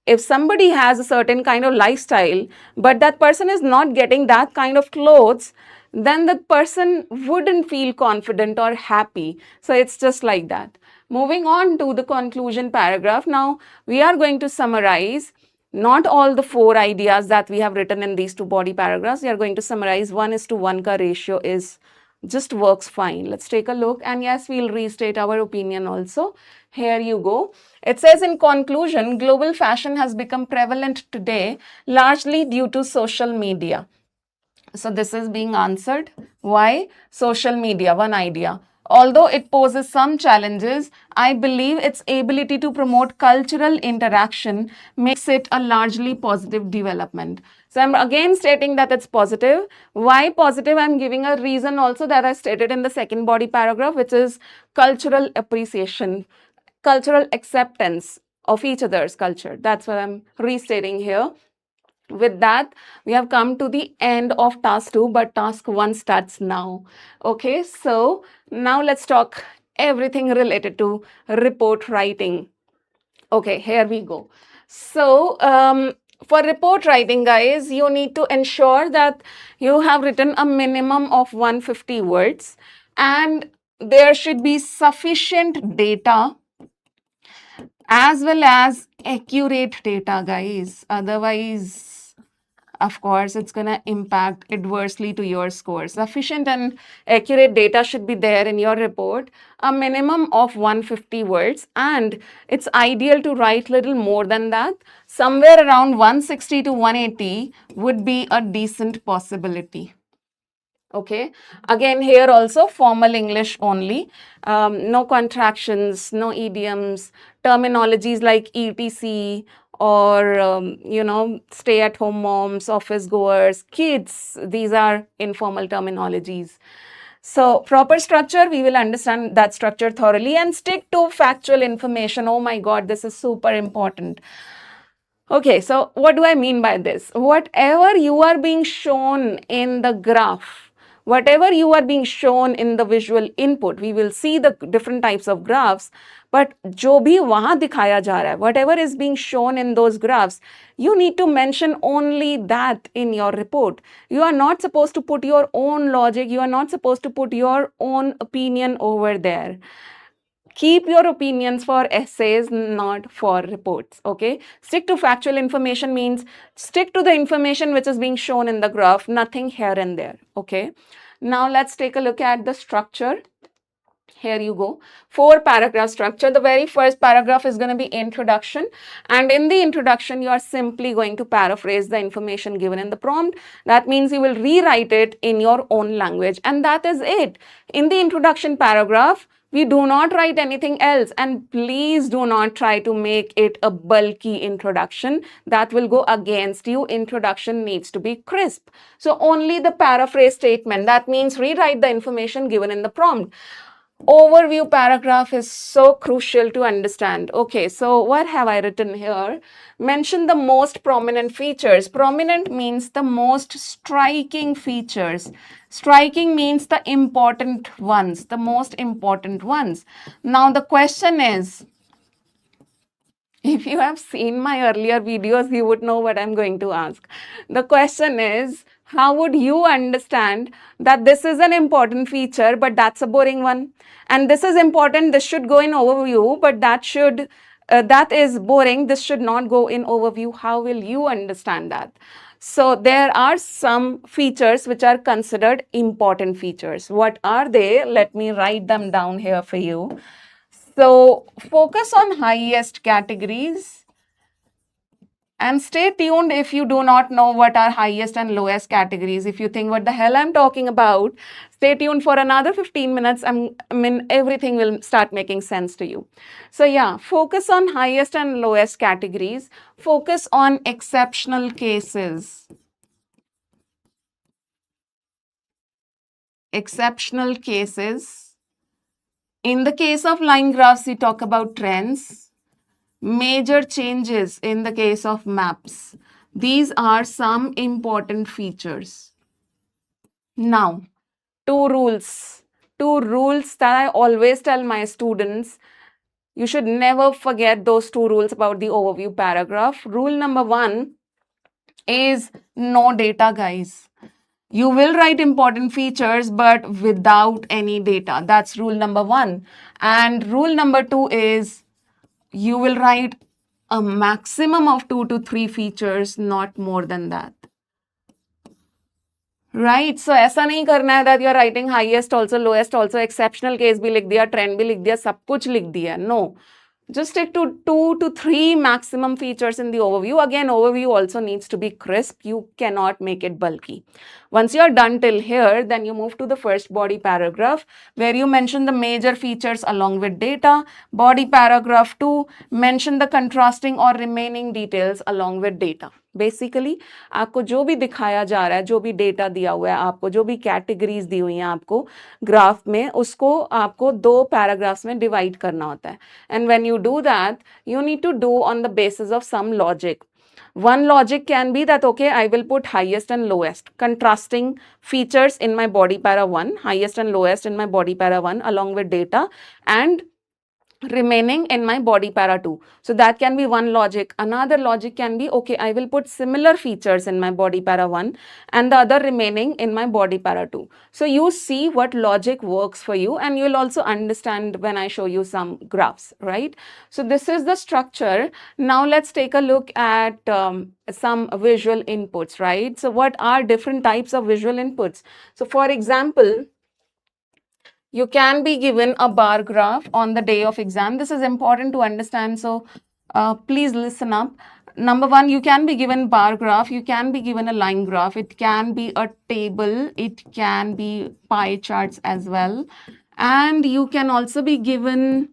if somebody has a certain kind of lifestyle, but that person is not getting that kind of clothes, then the person wouldn't feel confident or happy. So it's just like that. Moving on to the conclusion paragraph. Now we are going to summarize not all the 4 ideas that we have written in these 2 body paragraphs. We are going to summarize 1:1 ka ratio is just works fine. Let's take a look. And yes, we'll restate our opinion also. Here you go. It says, in conclusion, global fashion has become prevalent today largely due to social media. So this is being answered. Why? Social media, one idea. Although it poses some challenges, I believe its ability to promote cultural interaction makes it a largely positive development. So I'm again stating that it's positive. Why positive? I'm giving a reason also that I stated in the second body paragraph, which is cultural appreciation, cultural acceptance of each other's culture. That's what I'm restating here. With that, we have come to the end of task 2, but task 1 starts now. Okay, so now let's talk everything related to report writing. Okay, here we go. So for report writing, guys, you need to ensure that you have written a minimum of 150 words, and there should be sufficient data as well as accurate data, guys. Otherwise, of course, it's going to impact adversely to your score. Sufficient and accurate data should be there in your report, a minimum of 150 words, and it's ideal to write little more than that. Somewhere around 160 to 180 would be a decent possibility. Okay, again here also formal English only, no contractions, no idioms, terminologies like etc or stay at home moms, office goers, kids. These are informal terminologies. So proper structure, we will understand that structure thoroughly, and stick to factual information. Oh my god, this is super important. Okay, so what do I mean by this? Whatever you are being shown in the graph, whatever you are being shown in the visual input, we will see the different types of graphs, but jo bhi wahan dikhaya ja raha hai, whatever is being shown in those graphs, you need to mention only that in your report. You are not supposed to put your own logic, you are not supposed to put your own opinion over there. Keep your opinions for essays, not for reports, okay? Stick to factual information means stick to the information which is being shown in the graph, nothing here and there, okay? Now let's take a look at the structure. Here you go. 4 paragraph structure. The very first paragraph is going to be introduction. And in the introduction, you are simply going to paraphrase the information given in the prompt. That means you will rewrite it in your own language. And that is it. In the introduction paragraph, we do not write anything else, and please do not try to make it a bulky introduction. That will go against you. Introduction needs to be crisp. So only the paraphrase statement, that means rewrite the information given in the prompt. Overview paragraph is so crucial to understand. Okay, so what have I written here? Mention the most prominent features. Prominent means the most striking features. Striking means the important ones, the most important ones. Now the question is, if you have seen my earlier videos, you would know what I'm going to ask. The question is, how would you understand that this is an important feature, but that's a boring one? And this is important, this should go in overview, but that is boring, this should not go in overview. How will you understand that? So there are some features which are considered important features. What are they? Let me write them down here for you. So focus on highest categories, and stay tuned if you do not know what are highest and lowest categories. If you think what the hell I'm talking about, stay tuned for another 15 minutes. Everything will start making sense to you. So yeah, focus on highest and lowest categories. Focus on exceptional cases. exceptional cases. In the case of line graphs, we talk about trends. Major changes in the case of maps. These are some important features. Now, two rules. Two rules that I always tell my students. You should never forget those two rules about the overview paragraph. Rule number 1 is no data, guys. You will write important features, but without any data. That's rule number 1. And rule number 2 is you will write a maximum of 2 to 3 features, not more than that. Right, so ऐसा नहीं करना है that you are writing highest also, lowest also, exceptional case भी लिख दिया, trend भी लिख दिया, सब कुछ लिख दिया. No, just stick to 2 to 3 maximum features in the overview. Again, overview also needs to be crisp. You cannot make it bulky. Once you are done till here, then you move to the first body paragraph where you mention the major features along with data. Body paragraph 2, mention the contrasting or remaining details along with data. Basically आपको जो भी दिखाया जा रहा है, जो भी data दिया हुआ है, आपको जो भी कैटेगरीज दी हुई हैं आपको ग्राफ में, उसको आपको 2 पैराग्राफ्स में डिवाइड करना होता है. And when you do that, you need to do on the basis of some logic. One logic can be that, okay, I will put highest and lowest, contrasting features in my body para 1, highest and lowest in my body para 1 along with data, and remaining in my body para 2. So that can be one logic. Another logic can be, okay, I will put similar features in my body para 1 and the other remaining in my body para 2. So you see what logic works for you, and you'll also understand when I show you some graphs, right? So this is the structure. Now let's take a look at some visual inputs, right? So what are different types of visual inputs? So for example, you can be given a bar graph on the day of exam. This is important to understand, so please listen up. Number 1, you can be given bar graph, you can be given a line graph, it can be a table, it can be pie charts as well, and you can also be given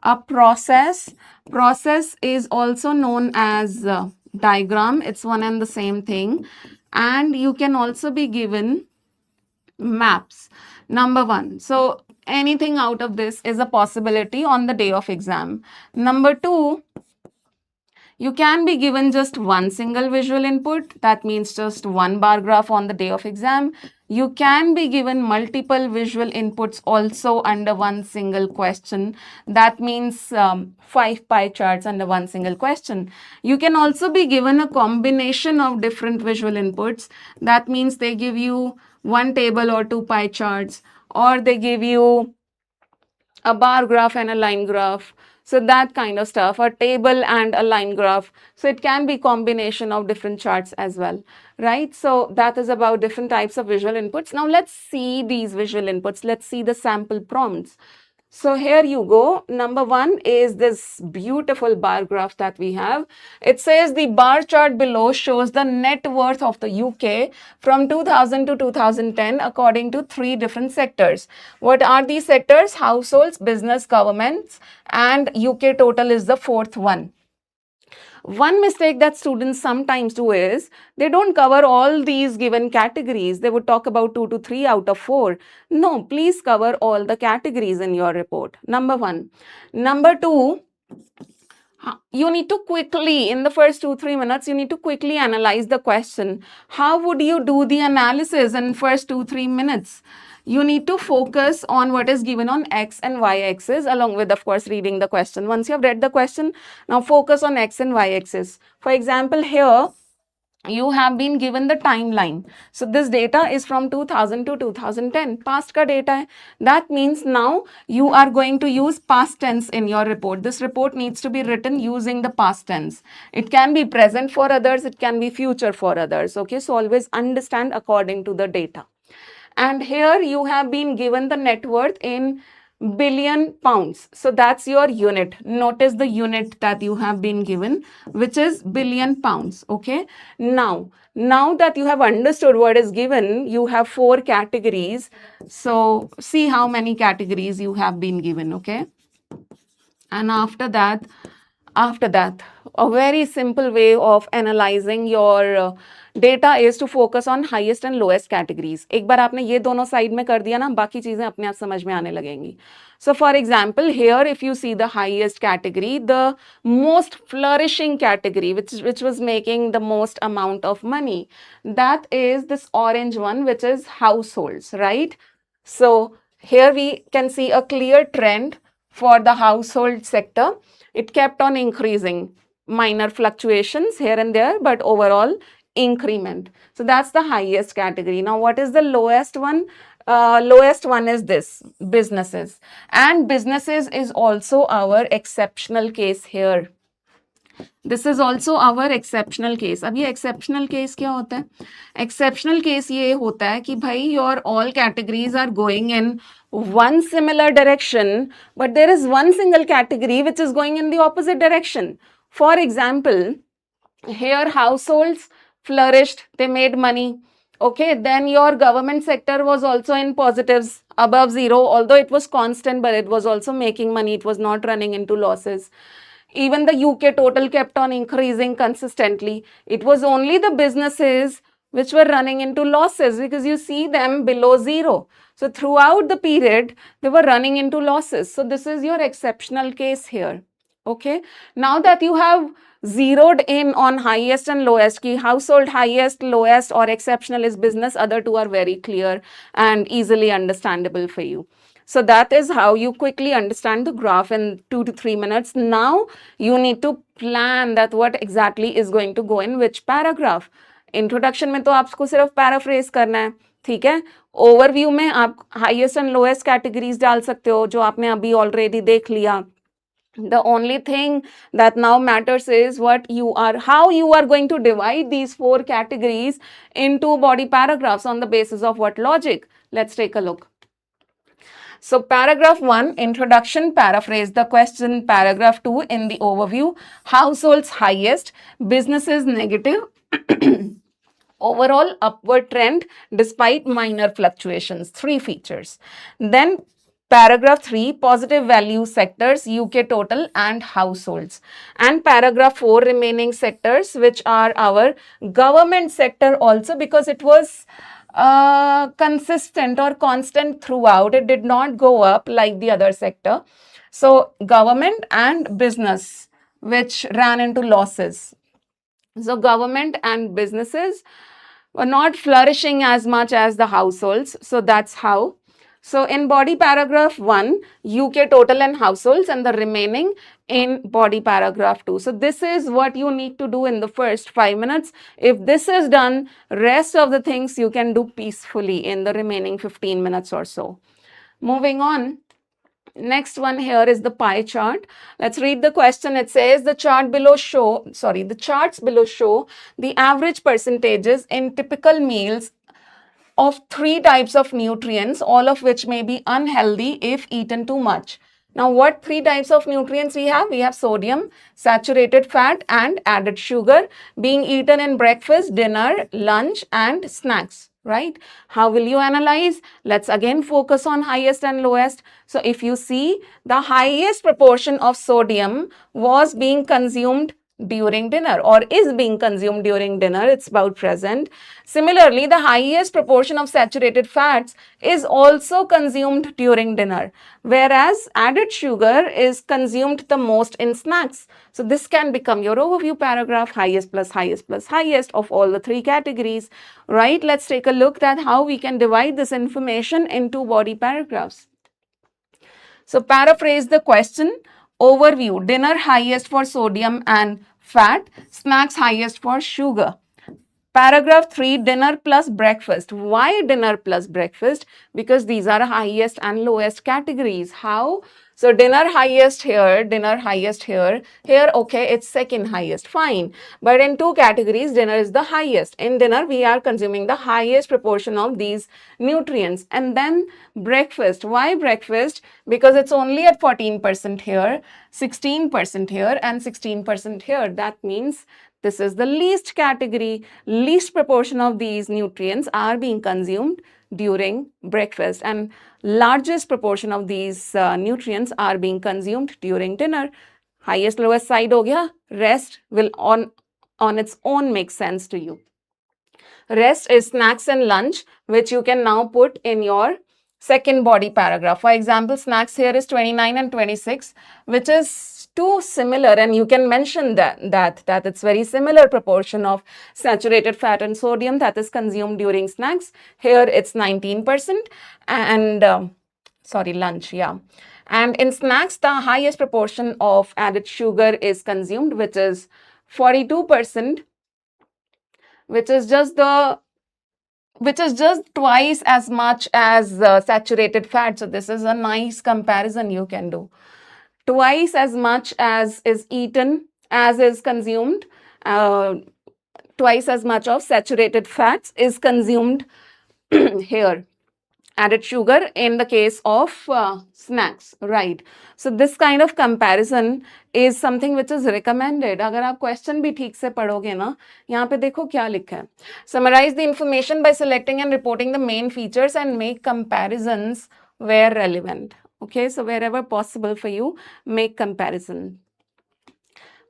a process. Process is also known as diagram, it's one and the same thing, and you can also be given maps. Number 1, so anything out of this is a possibility on the day of exam. Number 2, you can be given just one single visual input, that means just one bar graph on the day of exam. You can be given multiple visual inputs also under one single question, that means 5 pie charts under one single question. You can also be given a combination of different visual inputs, that means they give you one table or 2 pie charts, or they give you a bar graph and a line graph. So that kind of stuff, a table and a line graph. So it can be combination of different charts as well, right? So that is about different types of visual inputs. Now let's see these visual inputs. Let's see the sample prompts. So here you go. Number 1 is this beautiful bar graph that we have. It says the bar chart below shows the net worth of the UK from 2000 to 2010 according to 3 different sectors. What are these sectors? Households, business, governments, and UK total is the 4th one. One mistake that students sometimes do is they don't cover all these given categories. They would talk about 2 to 3 out of 4. No, please cover all the categories in your report. Number 1. Number 2, you need to quickly, in the first 2-3 minutes, you need to quickly analyze the question. How would you do the analysis in first 2-3 minutes? You need to focus on what is given on x and y axis along with, of course, reading the question. Once you have read the question, now focus on x and y axis. For example, here you have been given the timeline. So this data is from 2000 to 2010. Past ka data hai. That means now you are going to use past tense in your report. This report needs to be written using the past tense. It can be present for others, it can be future for others. Okay, so always understand according to the data. And here you have been given the net worth in billion pounds. So that's your unit. Notice the unit that you have been given, which is billion pounds. Okay. Now that you have understood what is given, you have 4 categories. So see how many categories you have been given. Okay. And after that, a very simple way of analyzing your data is to focus on highest and lowest categories. एक बार आपने ये दोनों side में कर दिया ना, बाकी चीजें अपने आप समझ में आने लगेंगी. So for example, here if you see the highest category, the most flourishing category, which was making the most amount of money, that is this orange one, which is households, right? So here we can see a clear trend for the household sector. It kept on increasing, minor fluctuations here and there, but overall increment. So that's the highest category. Now, what is the lowest one? Lowest one is this, businesses. And businesses is also our exceptional case here. This is also our exceptional case. अब ये exceptional case क्या होता है? Exceptional case ये होता है कि भाई your all categories are going in one similar direction, but there is one single category which is going in the opposite direction. For example, here households flourished, they made money. Okay, then your government sector was also in positives, above zero, although it was constant, but it was also making money. It was not running into losses. Even the UK total kept on increasing consistently. It was only the businesses which were running into losses because you see them below zero. So throughout the period, they were running into losses. So this is your exceptional case here. Okay, now that you have zeroed in on highest and lowest, ki household highest, lowest or exceptional is business, other two are very clear and easily understandable for you. So that is how you quickly understand the graph in 2 to 3 minutes. Now you need to plan that what exactly is going to go in which paragraph. Introduction में तो आपको सिर्फ paraphrase करना है, ठीक है. Overview में आप highest and lowest categories डाल सकते हो जो आपने अभी already देख लिया. The only thing that now matters is how you are going to divide these 4 categories into body paragraphs on the basis of what logic. Let's take a look. So paragraph 1, introduction, paraphrase the question. Paragraph 2, in the overview, households highest, businesses negative, overall upward trend despite minor fluctuations, 3 features. Then paragraph 3, positive value sectors, UK total and households. And paragraph 4, remaining sectors, which are our government sector also, because it was consistent or constant throughout. It did not go up like the other sector. So government and business, which ran into losses. So government and businesses were not flourishing as much as the households. So that's how. So in body paragraph 1, UK total and households, and the remaining in body paragraph 2. So this is what you need to do in the first 5 minutes. If this is done, rest of the things you can do peacefully in the remaining 15 minutes or so. Moving on. Next one here is the pie chart. Let's read the question. It says the charts below show the average percentages in typical meals of 3 types of nutrients, all of which may be unhealthy if eaten too much. Now, what 3 types of nutrients we have? We have sodium, saturated fat, and added sugar being eaten in breakfast, dinner, lunch, and snacks, right? How will you analyze? Let's again focus on highest and lowest. So, if you see, the highest proportion of sodium was being consumed during dinner or is being consumed during dinner. It's about present. Similarly, the highest proportion of saturated fats is also consumed during dinner, whereas added sugar is consumed the most in snacks. So this can become your overview paragraph, highest plus highest plus highest of all the 3 categories, right? Let's take a look at how we can divide this information into body paragraphs. So paraphrase the question. Overview, dinner highest for sodium and fat, snacks highest for sugar. Paragraph 3, dinner plus breakfast. Why dinner plus breakfast? Because these are highest and lowest categories. How? So dinner highest here, here, okay, it's second highest, fine. But in 2 categories, dinner is the highest. In dinner, we are consuming the highest proportion of these nutrients. And then breakfast. Why breakfast? Because it's only at 14% here, 16% here, and 16% here. That means this is the least category, least proportion of these nutrients are being consumed during breakfast, and largest proportion of these nutrients are being consumed during dinner. highest lowest side हो गया, rest will on its own make sense to you. Rest is snacks and lunch, which you can now put in your second body paragraph. For example, snacks here is 29 and 26, which is too similar, and you can mention that it's very similar proportion of saturated fat and sodium that is consumed during snacks. Here it's 19%, and sorry, lunch, yeah. And in snacks, the highest proportion of added sugar is consumed, which is 42%, which is just twice as much as saturated fat. So this is a nice comparison you can do. Twice as much as is eaten as is consumed. Twice as much of saturated fats is consumed here. Added sugar in the case of snacks, right? So this kind of comparison is something which is recommended. अगर आप question भी ठीक से पढ़ोगे ना, यहाँ पे देखो क्या लिखा है. Summarize the information by selecting and reporting the main features and make comparisons where relevant. Okay, so wherever possible for you, make comparison.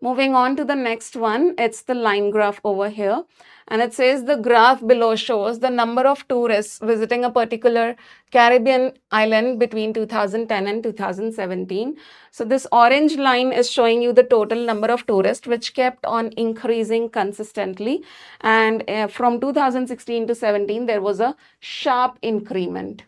Moving on to the next one, it's the line graph over here. And it says the graph below shows the number of tourists visiting a particular Caribbean island between 2010 and 2017. So this orange line is showing you the total number of tourists, which kept on increasing consistently. And from 2016 to 17, there was a sharp increment.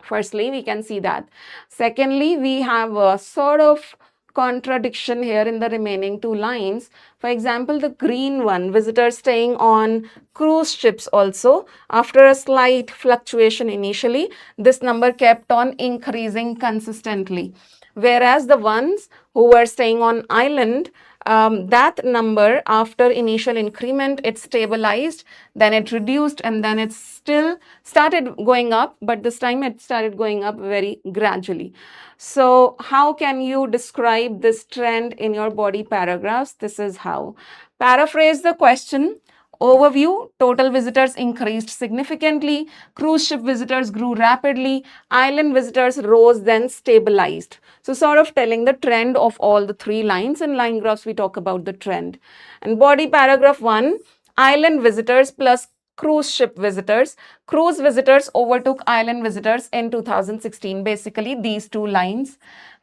Firstly, we can see that. Secondly, we have a sort of contradiction here in the remaining two lines. For example, the green one, visitors staying on cruise ships also, after a slight fluctuation initially, this number kept on increasing consistently. Whereas the ones who were staying on island, that number after initial increment, it stabilized, then it reduced, and then it still started going up, but this time it started going up very gradually. So how can you describe this trend in your body paragraphs? This is how. Paraphrase the question. Overview, total visitors increased significantly, cruise ship visitors grew rapidly, island visitors rose then stabilized. So sort of telling the trend of all the three lines. In line graphs, we talk about the trend. And body paragraph 1, island visitors plus cruise ship visitors. Cruise visitors overtook island visitors in 2016. Basically, these two lines.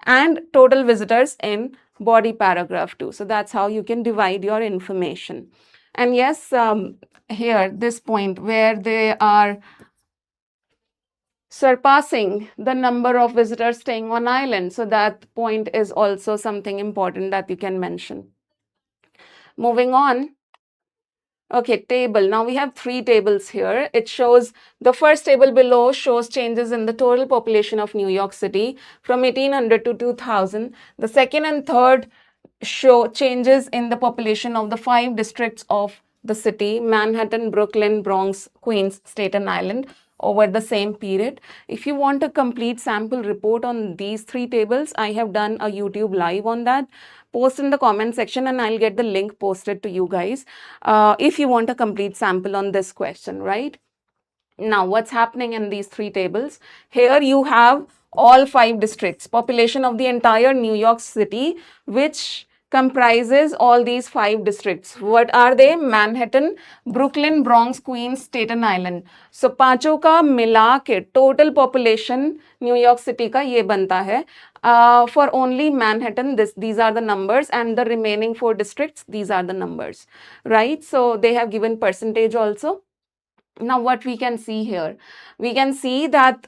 And total visitors in body paragraph 2. So that's how you can divide your information. And yes, here, this point where they are surpassing the number of visitors staying on island. So that point is also something important that you can mention. Moving on. Okay, table. Now we have three tables here. It shows, the first table below shows changes in the total population of New York City from 1800 to 2000. The second and third show changes in the population of the 5 districts of the city: Manhattan, Brooklyn, Bronx, Queens, Staten Island, over the same period. If you want a complete sample report on these three tables, I have done a YouTube live on that. Post in the comment section and I'll get the link posted to you guys if you want a complete sample on this question, right? Now, what's happening in these three tables? Here you have all 5 districts, population of the entire New York City, which comprises all these 5 districts. What are they? Manhattan, Brooklyn, Bronx, Queens, Staten Island. So पांचों का मिला के total population New York City का ये बनता है. For only Manhattan, these are the numbers, and the remaining 4 districts, these are the numbers, right? So they have given percentage also. Now, what we can see here, we can see that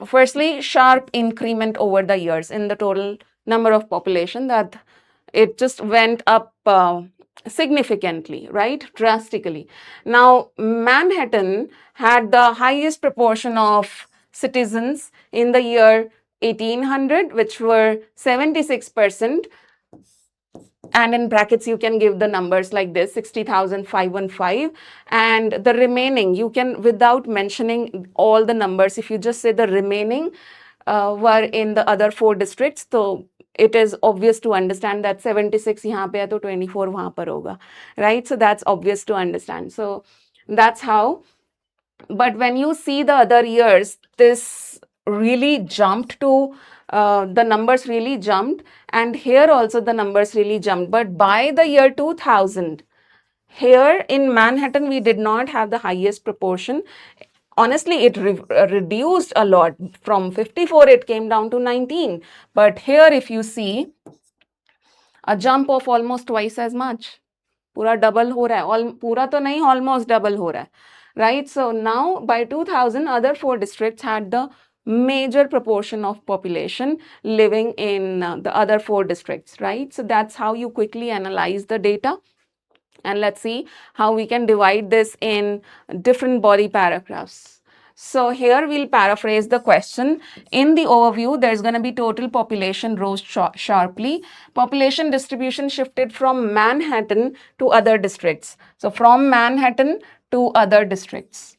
firstly, sharp increment over the years in the total number of population, that it just went up significantly, right? Drastically. Now, Manhattan had the highest proportion of citizens in the year 1800, which were 76%. And in brackets, you can give the numbers like this, 60,515. And the remaining, you can, without mentioning all the numbers, if you just say the remaining were in the other 4 districts, so it is obvious to understand that 76 यहाँ पे है तो 24 वहाँ पर होगा, right? So that's obvious to understand. So that's how. But when you see the other years, this really jumped to the numbers really jumped, and here also the numbers really jumped. But by the year 2000, here in Manhattan, we did not have the highest proportion. Honestly, it reduced a lot. From 54, it came down to 19. But here, if you see, a jump of almost twice as much. पूरा double हो रहा है, पूरा तो नहीं, almost double हो रहा है, right? So now by 2000, other 4 districts had the major proportion of population living in the other 4 districts, right? So that's how you quickly analyze the data. And let's see how we can divide this in different body paragraphs. So here we'll paraphrase the question. In the overview, there's going to be total population rose sharply. Population distribution shifted from Manhattan to other districts. So from Manhattan to other districts,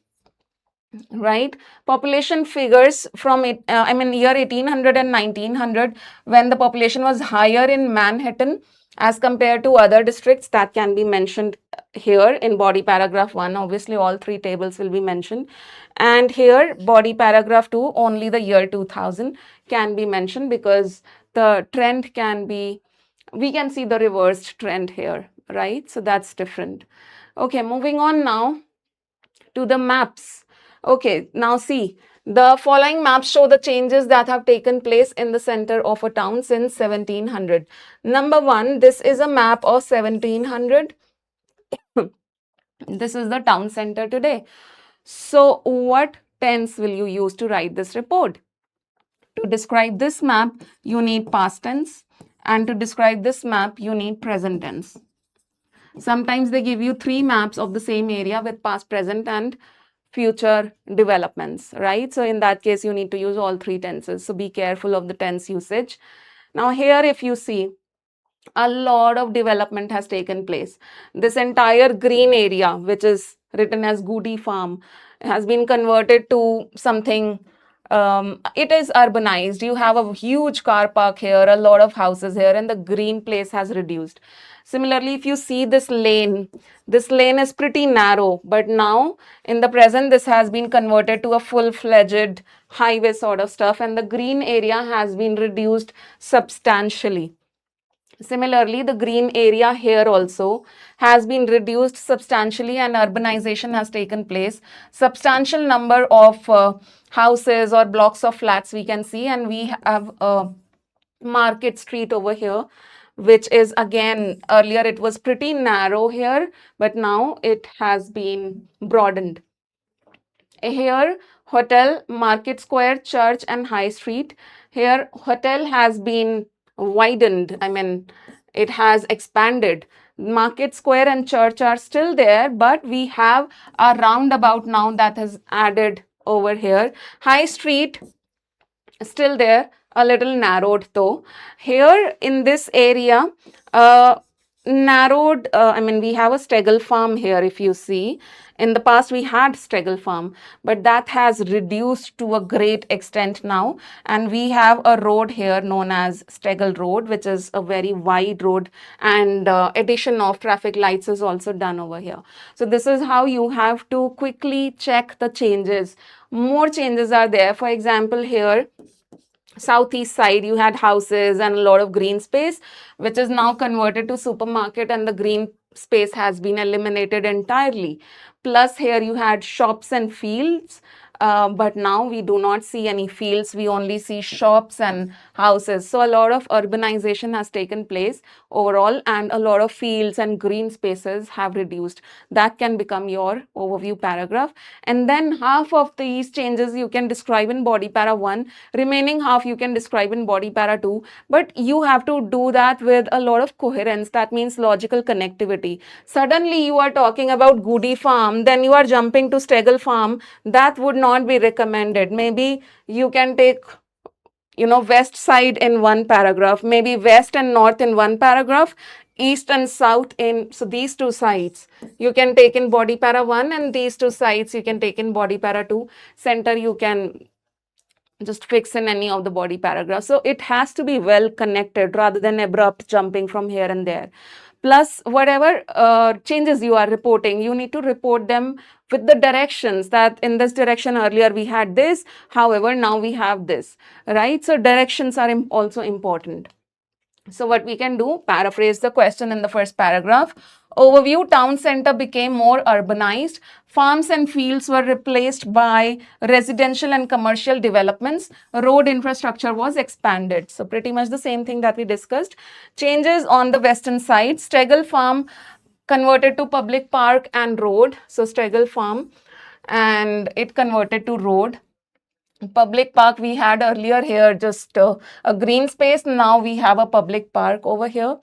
right? Population figures from it, year 1800 and 1900, when the population was higher in Manhattan as compared to other districts, that can be mentioned here in body paragraph 1. Obviously, all 3 tables will be mentioned. And here, body paragraph 2, only the year 2000 can be mentioned, because the trend can be, we can see the reversed trend here, right? So that's different. Okay, moving on now to the maps. Okay, now see, the following maps show the changes that have taken place in the center of a town since 1700. Number 1, this is a map of 1700. This is the town center today. So what tense will you use to write this report? To describe this map, you need past tense, and to describe this map, you need present tense. Sometimes they give you 3 maps of the same area with past, present, and future developments, right? So in that case, you need to use all 3 tenses. So be careful of the tense usage. Now here, if you see, a lot of development has taken place. This entire green area, which is written as Goody Farm, has been converted to something, it is urbanized. You have a huge car park here, a lot of houses here, and the green place has reduced. Similarly, if you see this lane is pretty narrow, but now in the present, this has been converted to a full-fledged highway sort of stuff, and the green area has been reduced substantially. Similarly, the green area here also has been reduced substantially, and urbanization has taken place. Substantial number of houses or blocks of flats we can see, and we have a Market Street over here, which is, again, earlier it was pretty narrow here, but now it has been broadened. Here, hotel, Market Square, church, and High Street. Here, hotel has been widened. It has expanded. Market Square and church are still there, but we have a roundabout now that has added over here. High Street, still there, a little narrowed though. Here in this area, narrowed, we have a Stegel farm here, if you see. In the past, we had Stegel farm, but that has reduced to a great extent now. And we have a road here known as Stegel Road, which is a very wide road, and addition of traffic lights is also done over here. So this is how you have to quickly check the changes. More changes are there. For example, here, southeast side, you had houses and a lot of green space, which is now converted to supermarket, and the green space has been eliminated entirely. Plus here you had shops and fields, but now we do not see any fields. We only see shops and houses. So a lot of urbanization has taken place overall, and a lot of fields and green spaces have reduced. That can become your overview paragraph. And then half of these changes you can describe in body para 1, remaining half you can describe in body para 2, but you have to do that with a lot of coherence. That means logical connectivity. Suddenly you are talking about Goody Farm, then you are jumping to Stegel Farm. That would not be recommended. Maybe you can take west side in one paragraph, maybe west and north in one paragraph, east and south in, so these 2 sides you can take in body para 1, and these 2 sides you can take in body para 2. Center you can just fix in any of the body paragraphs. So it has to be well connected rather than abrupt jumping from here and there. plus whatever changes you are reporting, you need to report them with the directions that in this direction earlier we had this, however now we have this, right? So directions are also important. So what we can do, paraphrase the question in the first paragraph. Overview, town center became more urbanized. Farms and fields were replaced by residential and commercial developments. Road infrastructure was expanded. So pretty much the same thing that we discussed. Changes on the western side. Steggall Farm converted to public park and road. So Steggall Farm, and it converted to road. Public park we had earlier here, just a green space. Now we have a public park over here.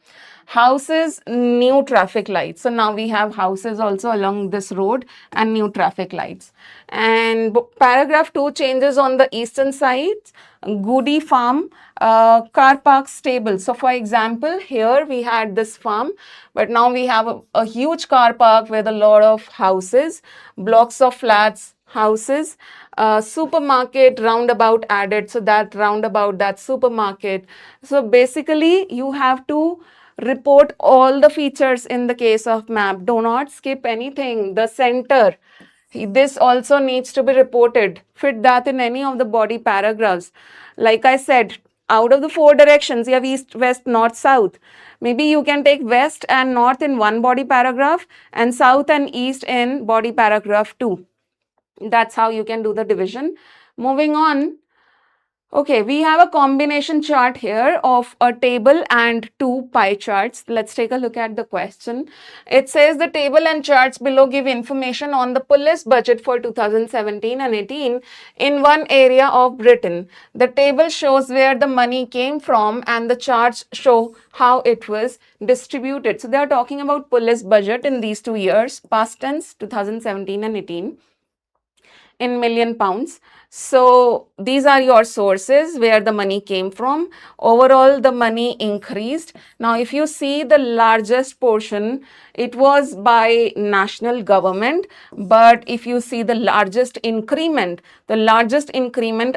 Houses, new traffic lights. So now we have houses also along this road and new traffic lights. And paragraph 2, changes on the eastern side. Goody Farm, car park stable. So for example, here we had this farm, but now we have a huge car park with a lot of houses, blocks of flats, houses, supermarket, roundabout added. So that roundabout, that supermarket. So basically you have to report all the features in the case of map. Do not skip anything. The center, this also needs to be reported. Fit that in any of the body paragraphs. Like I said, out of the 4 directions, you have east, west, north, south. Maybe you can take west and north in one body paragraph and south and east in body paragraph 2. That's how you can do the division. Moving on. Okay, we have a combination chart here of a table and 2 pie charts. Let's take a look at the question. It says the table and charts below give information on the police budget for 2017 and 18 in one area of Britain. The table shows where the money came from and the charts show how it was distributed. So they are talking about police budget in these 2 years, past tense, 2017 and 18. In million pounds. So these are your sources where the money came from. Overall, the money increased. Now, if you see the largest portion, it was by national government. But if you see the largest increment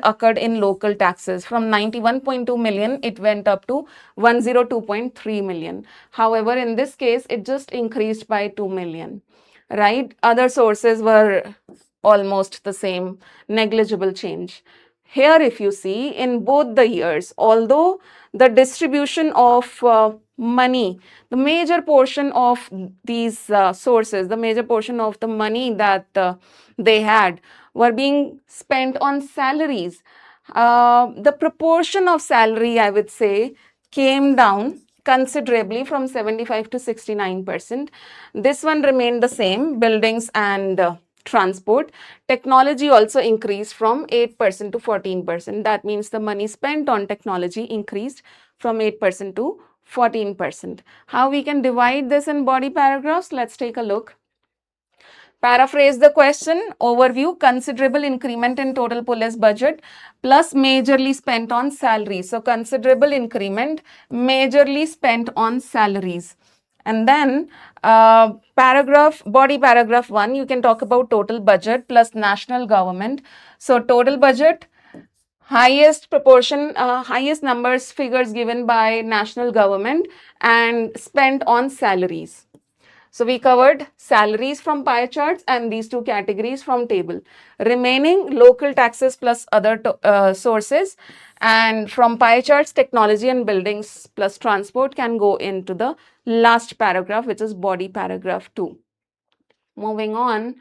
occurred in local taxes. From 91.2 million, it went up to 102.3 million. However, in this case, it just increased by 2 million, right? Other sources were almost the same, negligible change. Here, if you see, in both the years, although the distribution of money, the major portion of these sources, the major portion of the money that they had were being spent on salaries. The proportion of salary, I would say, came down considerably from 75 to 69%. This one remained the same, buildings and transport. Technology also increased from 8% to 14%. That means the money spent on technology increased from 8% to 14%. How we can divide this in body paragraphs? Let's take a look. Paraphrase the question. Overview, considerable increment in total police budget plus majorly spent on salaries. So considerable increment, majorly spent on salaries. And then body paragraph 1, you can talk about total budget plus national government. So total budget, highest proportion, highest numbers, figures given by national government and spent on salaries. So we covered salaries from pie charts and these 2 categories from table. Remaining local taxes plus other sources, and from pie charts, technology and buildings plus transport can go into the last paragraph, which is body paragraph 2. Moving on.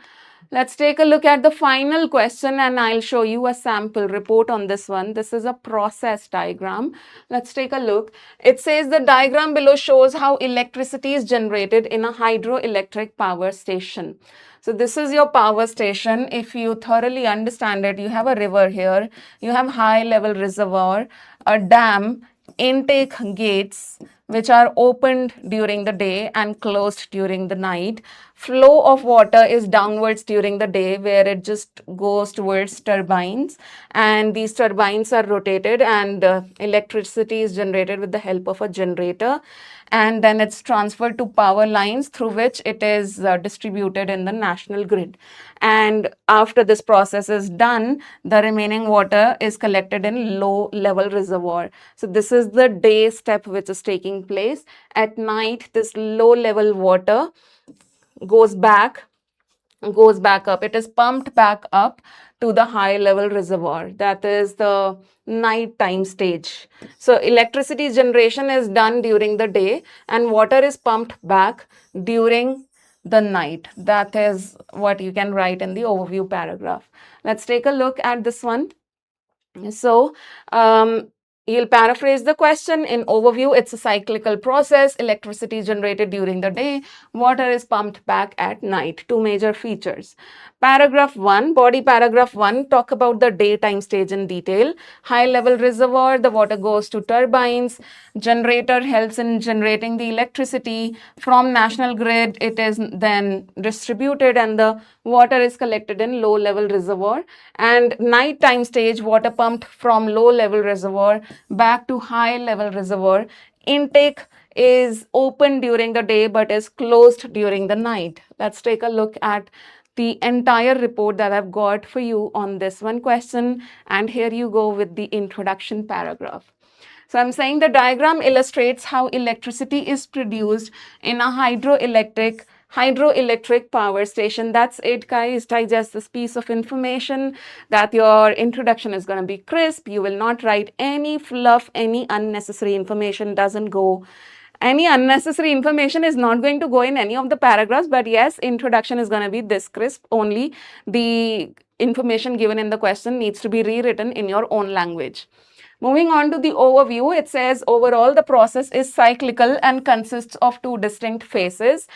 Let's take a look at the final question and I'll show you a sample report on this one. This is a process diagram. Let's take a look. It says the diagram below shows how electricity is generated in a hydroelectric power station. So this is your power station. If you thoroughly understand it, you have a river here, you have high level reservoir, a dam, intake gates, which are opened during the day and closed during the night. Flow of water is downwards during the day where it just goes towards turbines, and these turbines are rotated and electricity is generated with the help of a generator, and then it's transferred to power lines through which it is distributed in the national grid. And after this process is done, the remaining water is collected in low level reservoir. So this is the day step which is taking taking place. At night, this low level water goes back up. It is pumped back up to the high level reservoir. That is the nighttime stage. So electricity generation is done during the day and water is pumped back during the night. That is what you can write in the overview paragraph. Let's take a look at this one. So, you'll paraphrase the question in overview. It's a cyclical process. Electricity generated during the day. Water is pumped back at night. Two major features. Paragraph 1, body paragraph 1, talk about the daytime stage in detail. High level reservoir, the water goes to turbines. Generator helps in generating the electricity. From national grid, it is then distributed and the water is collected in low level reservoir. And nighttime stage, water pumped from low level reservoir back to high level reservoir. Intake is open during the day but is closed during the night. Let's take a look at the entire report that I've got for you on this one question. And here you go with the introduction paragraph. So I'm saying the diagram illustrates how electricity is produced in a hydroelectric power station. That's it, guys. Digest this piece of information that your introduction is going to be crisp. You will not write any fluff, any unnecessary information doesn't go. Any unnecessary information is not going to go in any of the paragraphs, but yes, introduction is going to be this crisp. Only the information given in the question needs to be rewritten in your own language. Moving on to the overview, it says overall the process is cyclical and consists of two distinct phases.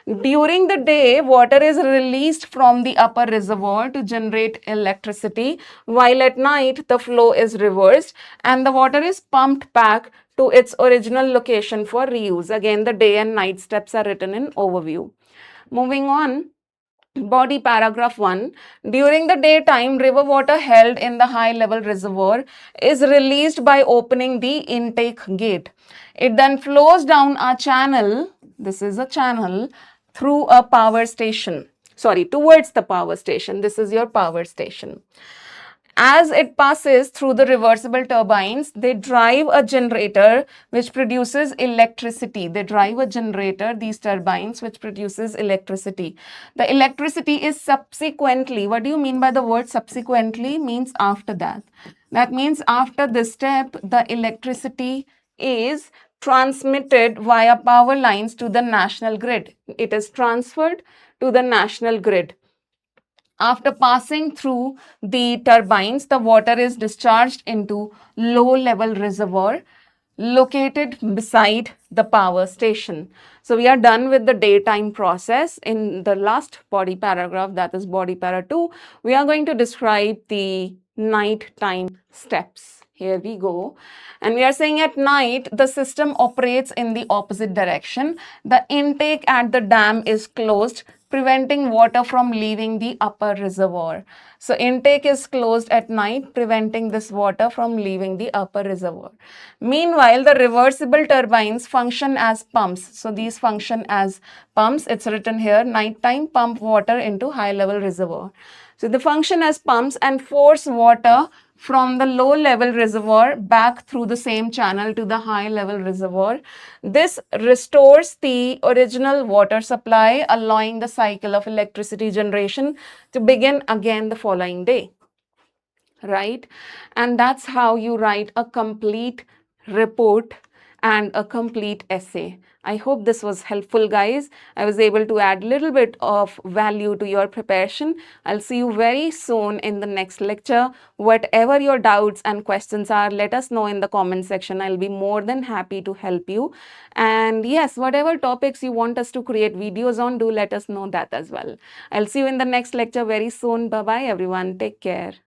During the day, water is released from the upper reservoir to generate electricity, while at night the flow is reversed and the water is pumped back to its original location for reuse. Again, the day and night steps are written in overview. Moving on. Body paragraph 1. During the daytime, river water held in the high level reservoir is released by opening the intake gate. It then flows down a channel, this is a channel, through a power station. Sorry, towards the power station. This is your power station. As it passes through the reversible turbines, they drive a generator which produces electricity. They drive a generator, these turbines, which produces electricity. The electricity is subsequently, what do you mean by the word subsequently? Means after that. That means after this step, the electricity is transmitted via power lines to the national grid. It is transferred to the national grid. After passing through the turbines, the water is discharged into low-level reservoir located beside the power station. So we are done with the daytime process. In the last body paragraph, that is body para 2, we are going to describe the nighttime steps. Here we go. And we are saying at night, the system operates in the opposite direction. The intake at the dam is closed, preventing water from leaving the upper reservoir. So intake is closed at night, preventing this water from leaving the upper reservoir. Meanwhile, the reversible turbines function as pumps. So these function as pumps. It's written here, nighttime pump water into high level reservoir. So they function as pumps and force water from the low level reservoir back through the same channel to the high level reservoir. This restores the original water supply, allowing the cycle of electricity generation to begin again the following day. Right? And that's how you write a complete report and a complete essay. I hope this was helpful, guys. I was able to add a little bit of value to your preparation. I'll see you very soon in the next lecture. Whatever your doubts and questions are, let us know in the comment section. I'll be more than happy to help you. And yes, whatever topics you want us to create videos on, do let us know that as well. I'll see you in the next lecture very soon. Bye-bye, everyone. Take care.